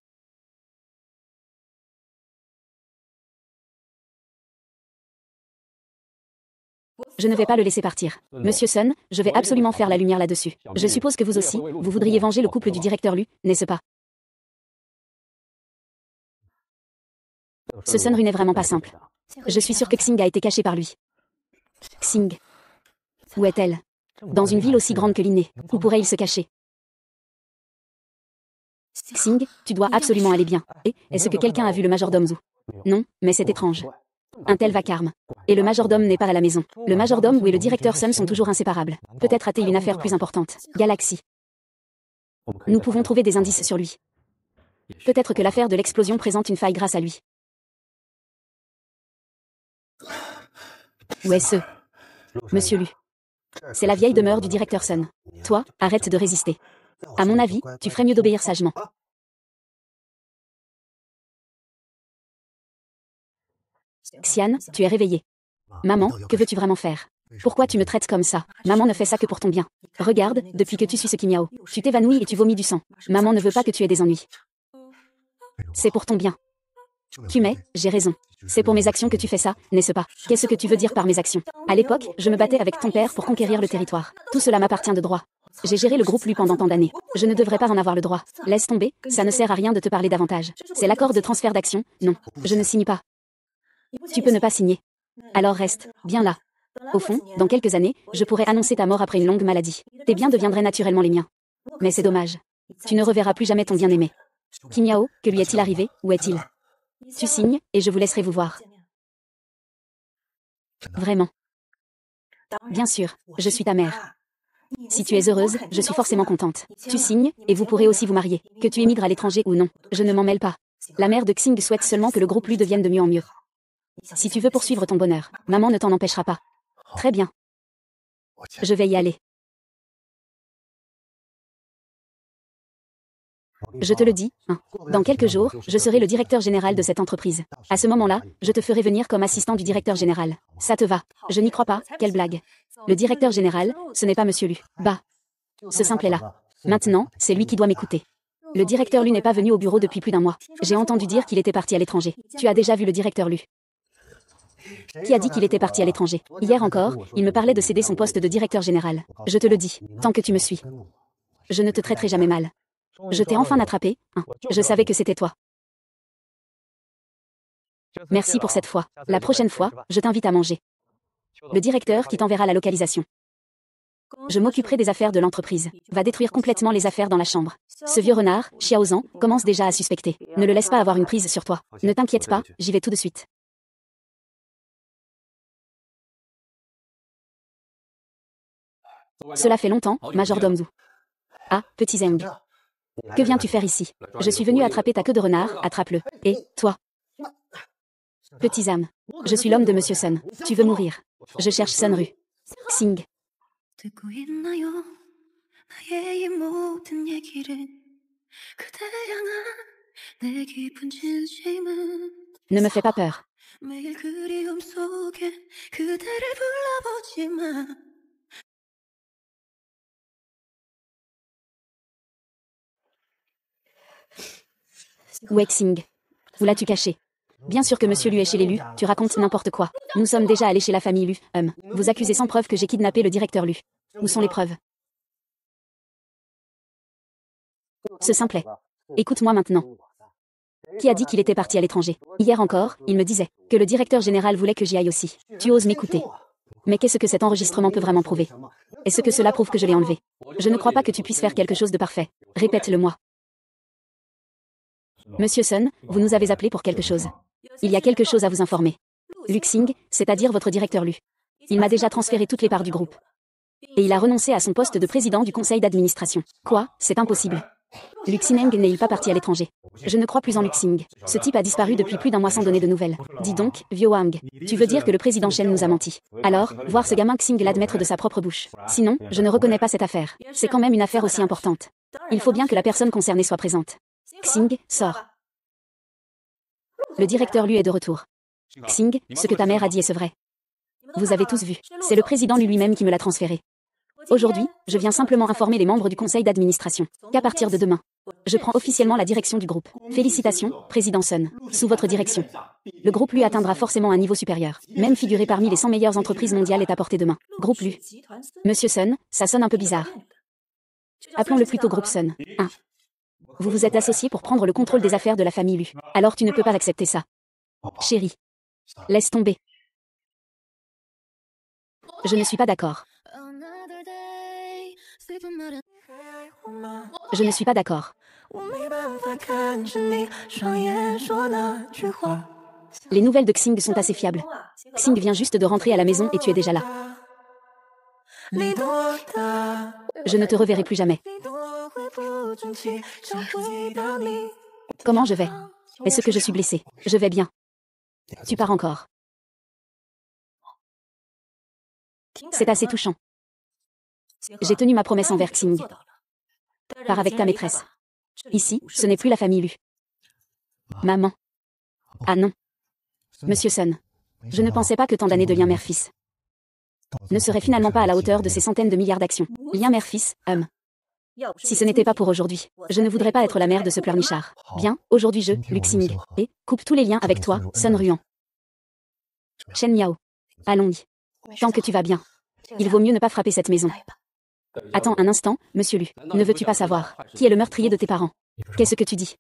Je ne vais pas le laisser partir. Monsieur Sun, je vais absolument faire la lumière là-dessus. Je suppose que vous aussi, vous voudriez venger le couple du directeur Lu, n'est-ce pas? Ce Sun Ru n'est vraiment pas simple. Je suis sûre que Xing a été caché par lui. Xing. Où est-elle? Dans une ville aussi grande que Linné. Où pourrait-il se cacher? Xing, tu dois absolument aller bien. Et, est-ce que quelqu'un a vu le majordome Zhu? Non, mais c'est étrange. Un tel vacarme. Et le majordome n'est pas à la maison. Le majordome Wu et le directeur Sun sont toujours inséparables. Peut-être a-t-il une affaire plus importante. Galaxie. Nous pouvons trouver des indices sur lui. Peut-être que l'affaire de l'explosion présente une faille grâce à lui. Où est-ce? Monsieur Lu. C'est la vieille demeure du directeur Sun. Toi, arrête de résister. À mon avis, tu ferais mieux d'obéir sagement. Xian, tu es réveillée. Maman, que veux-tu vraiment faire? Pourquoi tu me traites comme ça? Maman ne fait ça que pour ton bien. Regarde, depuis que tu suis ce Kim Yao, tu t'évanouis et tu vomis du sang. Maman ne veut pas que tu aies des ennuis. C'est pour ton bien. Mais, j'ai raison. C'est pour mes actions que tu fais ça, n'est-ce pas? Qu'est-ce que tu veux dire par mes actions? À l'époque, je me battais avec ton père pour conquérir le territoire. Tout cela m'appartient de droit. J'ai géré le groupe Lu pendant tant d'années. Je ne devrais pas en avoir le droit. Laisse tomber, ça ne sert à rien de te parler davantage. C'est l'accord de transfert d'action, non. Je ne signe pas. Tu peux ne pas signer. Alors reste, bien là. Au fond, dans quelques années, je pourrais annoncer ta mort après une longue maladie. Tes biens deviendraient naturellement les miens. Mais c'est dommage. Tu ne reverras plus jamais ton bien-aimé. Kim Yao, que lui est-il arrivé? Où est-il? Tu signes, et je vous laisserai vous voir. Vraiment. Bien sûr, je suis ta mère. Si tu es heureuse, je suis forcément contente. Tu signes, et vous pourrez aussi vous marier. Que tu émigres à l'étranger ou non, je ne m'en mêle pas. La mère de Xing souhaite seulement que le groupe Lu devienne de mieux en mieux. Si tu veux poursuivre ton bonheur, maman ne t'en empêchera pas. Très bien. Je vais y aller. Je te le dis, hein. Dans quelques jours, je serai le directeur général de cette entreprise. À ce moment-là, je te ferai venir comme assistant du directeur général. Ça te va? Je n'y crois pas, quelle blague. Le directeur général, ce n'est pas Monsieur Lu. Bah. Ce simple est là. Maintenant, c'est lui qui doit m'écouter. Le directeur Lu n'est pas venu au bureau depuis plus d'un mois. J'ai entendu dire qu'il était parti à l'étranger. Tu as déjà vu le directeur Lu? Qui a dit qu'il était parti à l'étranger? Hier encore, il me parlait de céder son poste de directeur général. Je te le dis, tant que tu me suis. Je ne te traiterai jamais mal. Je t'ai enfin attrapé, hein. Je savais que c'était toi. Merci pour cette fois. La prochaine fois, je t'invite à manger. Le directeur qui t'enverra la localisation. Je m'occuperai des affaires de l'entreprise. Va détruire complètement les affaires dans la chambre. Ce vieux renard, Xiao Zhan, commence déjà à suspecter. Ne le laisse pas avoir une prise sur toi. Ne t'inquiète pas, j'y vais tout de suite. Cela fait longtemps, majordome Zhu. Ah, petit Zheng. Que viens-tu faire ici? Je suis venu attraper ta queue de renard, attrape-le. Et, toi? Petit Zam. Je suis l'homme de Monsieur Sun. Tu veux mourir. Je cherche Sun Rue. Xing. 듣고 있나요? 나의 이 모든 얘기를 그댈 향한 내 깊은 진심은 Ne me fais pas peur. 매일 그리움 속에 그대를 불러보지만 Où est Xing? Où l'as-tu caché? Bien sûr que monsieur Lu est chez les Lu, tu racontes n'importe quoi. Nous sommes déjà allés chez la famille Lu. Vous accusez sans preuve que j'ai kidnappé le directeur Lu. Où sont les preuves? Ce simplet. Écoute-moi maintenant. Qui a dit qu'il était parti à l'étranger? Hier encore, il me disait que le directeur général voulait que j'y aille aussi. Tu oses m'écouter. Mais qu'est-ce que cet enregistrement peut vraiment prouver? Est-ce que cela prouve que je l'ai enlevé? Je ne crois pas que tu puisses faire quelque chose de parfait. Répète-le-moi. Monsieur Sun, vous nous avez appelé pour quelque chose. Il y a quelque chose à vous informer. Lu Xing, c'est-à-dire votre directeur Lu. Il m'a déjà transféré toutes les parts du groupe. Et il a renoncé à son poste de président du conseil d'administration. Quoi? C'est impossible. Lu Xineng n'est-il pas parti à l'étranger? Je ne crois plus en Lu Xing. Ce type a disparu depuis plus d'un mois sans donner de nouvelles. Dis donc, vieux Wang, tu veux dire que le président Shen nous a menti? Alors, voir ce gamin Xing l'admettre de sa propre bouche. Sinon, je ne reconnais pas cette affaire. C'est quand même une affaire aussi importante. Il faut bien que la personne concernée soit présente. Xing, sors. Le directeur Lu est de retour. Xing, ce que ta mère a dit est vrai. Vous avez tous vu. C'est le président Lu lui-même qui me l'a transféré. Aujourd'hui, je viens simplement informer les membres du conseil d'administration qu'à partir de demain, je prends officiellement la direction du groupe. Félicitations, président Sun. Sous votre direction, le groupe Lu atteindra forcément un niveau supérieur. Même figuré parmi les 100 meilleures entreprises mondiales est à portée de main. Groupe Lu. Monsieur Sun, ça sonne un peu bizarre. Appelons-le plutôt groupe Sun. 1. Vous vous êtes associé pour prendre le contrôle des affaires de la famille Lu. Alors tu ne peux pas accepter ça. Chérie. Laisse tomber. Je ne suis pas d'accord. Je ne suis pas d'accord. Les nouvelles de Xing sont assez fiables. Xing vient juste de rentrer à la maison et tu es déjà là. Je ne te reverrai plus jamais. Comment je vais? Est-ce que je suis blessée? Je vais bien. Tu pars encore. C'est assez touchant. J'ai tenu ma promesse envers Xing. Pars avec ta maîtresse. Ici, ce n'est plus la famille Lu. Maman. Ah non. Monsieur Sun. Je ne pensais pas que tant d'années de lien mère-fils ne serait finalement pas à la hauteur de ces centaines de milliards d'actions. Lien mère-fils, Si ce n'était pas pour aujourd'hui, je ne voudrais pas être la mère de ce pleurnichard. Bien, aujourd'hui je, Lu Xing, et coupe tous les liens avec toi, Sun Ruan. Shen Miao. Allons-y. Tant que tu vas bien. Il vaut mieux ne pas frapper cette maison. Attends un instant, monsieur Lu. Ne veux-tu pas savoir qui est le meurtrier de tes parents? Qu'est-ce que tu dis?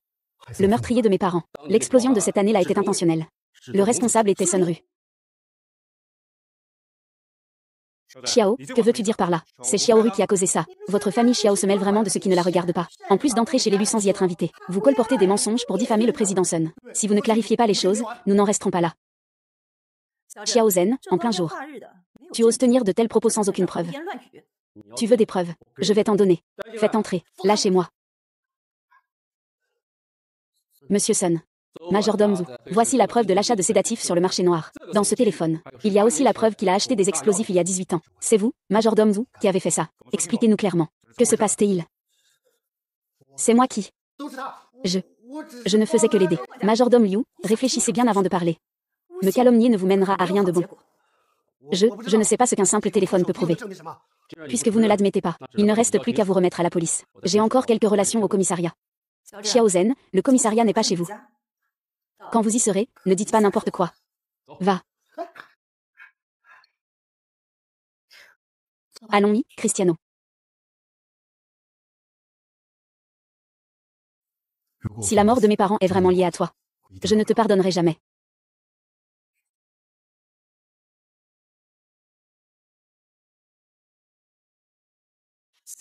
Le meurtrier de mes parents. L'explosion de cette année-là était intentionnelle. Le responsable était Sun Ru. Xiao, que veux-tu dire par là? C'est Xiao Ru qui a causé ça. Votre famille Xiao se mêle vraiment de ce qui ne la regarde pas. En plus d'entrer chez l'élu sans y être invité, vous colportez des mensonges pour diffamer le président Sun. Si vous ne clarifiez pas les choses, nous n'en resterons pas là. Xiao Zhen, en plein jour. Tu oses tenir de tels propos sans aucune preuve. Tu veux des preuves? Je vais t'en donner. Faites entrer. Lâchez-moi. Monsieur Sun. Majordome Zhu. Voici la preuve de l'achat de sédatifs sur le marché noir. Dans ce téléphone, il y a aussi la preuve qu'il a acheté des explosifs il y a 18 ans. C'est vous, Majordome Zhu, qui avez fait ça. Expliquez-nous clairement. Que se passe-t-il? C'est moi qui... Je ne faisais que l'aider. Majordome Liu, réfléchissez bien avant de parler. Me calomnier ne vous mènera à rien de bon. Je ne sais pas ce qu'un simple téléphone peut prouver. Puisque vous ne l'admettez pas, il ne reste plus qu'à vous remettre à la police. J'ai encore quelques relations au commissariat. Xiao Zhen, le commissariat n'est pas chez vous. Quand vous y serez, ne dites pas n'importe quoi. Va. Allons-y, Cristiano. Si la mort de mes parents est vraiment liée à toi, je ne te pardonnerai jamais.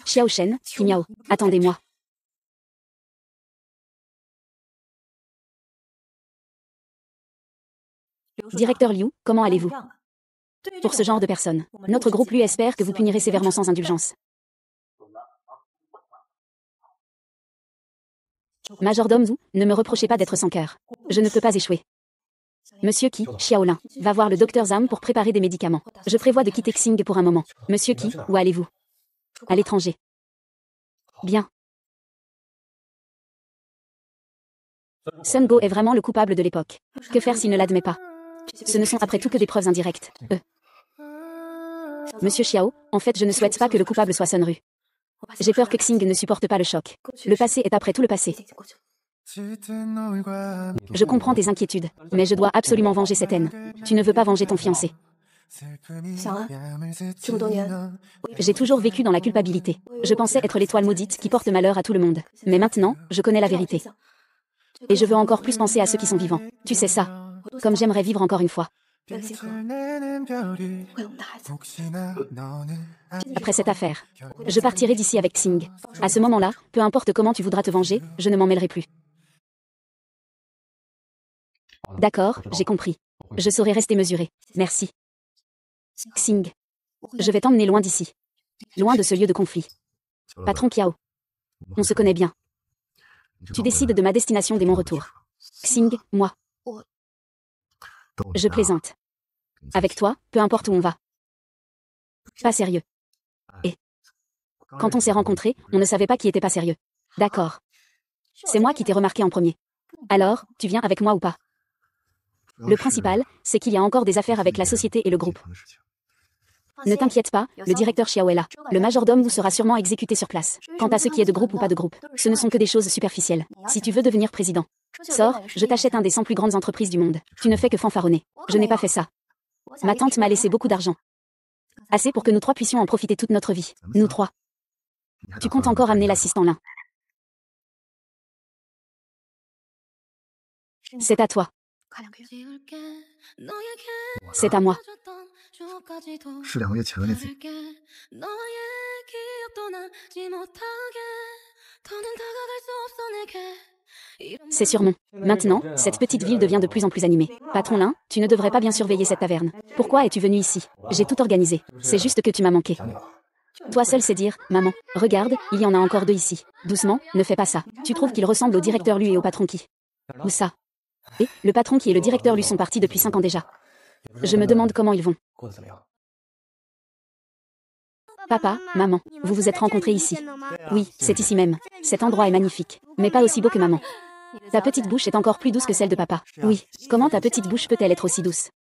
Xiao Shen, Miao, attendez-moi. Directeur Liu, comment allez-vous? Pour ce genre de personnes, notre groupe lui espère que vous punirez sévèrement sans indulgence. Majordome Zhu, ne me reprochez pas d'être sans cœur. Je ne peux pas échouer. Monsieur Qi, Xiaolin, va voir le docteur Zhang pour préparer des médicaments. Je prévois de quitter Xing pour un moment. Monsieur Qi, où allez-vous? À l'étranger. Bien. Sun Go est vraiment le coupable de l'époque. Que faire s'il ne l'admet pas? Ce ne sont après tout que des preuves indirectes. Monsieur Xiao, en fait je ne souhaite pas que le coupable soit Sun Ru. J'ai peur que Xing ne supporte pas le choc. Le passé est après tout le passé. Je comprends tes inquiétudes, mais je dois absolument venger cette haine. Tu ne veux pas venger ton fiancé. J'ai toujours vécu dans la culpabilité. Je pensais être l'étoile maudite qui porte malheur à tout le monde. Mais maintenant, je connais la vérité. Et je veux encore plus penser à ceux qui sont vivants. Tu sais ça. Comme j'aimerais vivre encore une fois. Après cette affaire, je partirai d'ici avec Xing. À ce moment-là, peu importe comment tu voudras te venger, je ne m'en mêlerai plus. D'accord, j'ai compris. Je saurai rester mesuré. Merci. Xing, je vais t'emmener loin d'ici. Loin de ce lieu de conflit. Patron Kiao, on se connaît bien. Tu décides de ma destination dès mon retour. Xing, moi. Je plaisante. Avec toi, peu importe où on va. Pas sérieux. Et quand on s'est rencontrés, on ne savait pas qui était pas sérieux. D'accord. C'est moi qui t'ai remarqué en premier. Alors, tu viens avec moi ou pas? Le principal, c'est qu'il y a encore des affaires avec la société et le groupe. Ne t'inquiète pas, le directeur Xiao est là. Le majordome vous sera sûrement exécuté sur place. Quant à ce qui est de groupe ou pas de groupe, ce ne sont que des choses superficielles. Si tu veux devenir président, sors, je t'achète un des 100 plus grandes entreprises du monde. Tu ne fais que fanfaronner. Je n'ai pas fait ça. Ma tante m'a laissé beaucoup d'argent. Assez pour que nous trois puissions en profiter toute notre vie. Nous trois. Tu comptes encore amener l'assistant là. C'est à toi. C'est à moi. C'est sur mon. Maintenant, cette petite ville devient de plus en plus animée. Patron Lin, tu ne devrais pas bien surveiller cette taverne. Pourquoi es-tu venu ici? J'ai tout organisé. C'est juste que tu m'as manqué. Toi seul sais dire, maman, regarde, il y en a encore deux ici. Doucement, ne fais pas ça. Tu trouves qu'il ressemble au directeur Lu et au patron Qui? Où ça? Et le patron qui et le directeur Lu sont partis depuis 5 ans déjà. Je me demande comment ils vont. Papa, maman, vous vous êtes rencontrés ici. Oui, c'est ici même. Cet endroit est magnifique, mais pas aussi beau que maman. Ta petite bouche est encore plus douce que celle de papa. Oui, comment ta petite bouche peut-elle être aussi douce?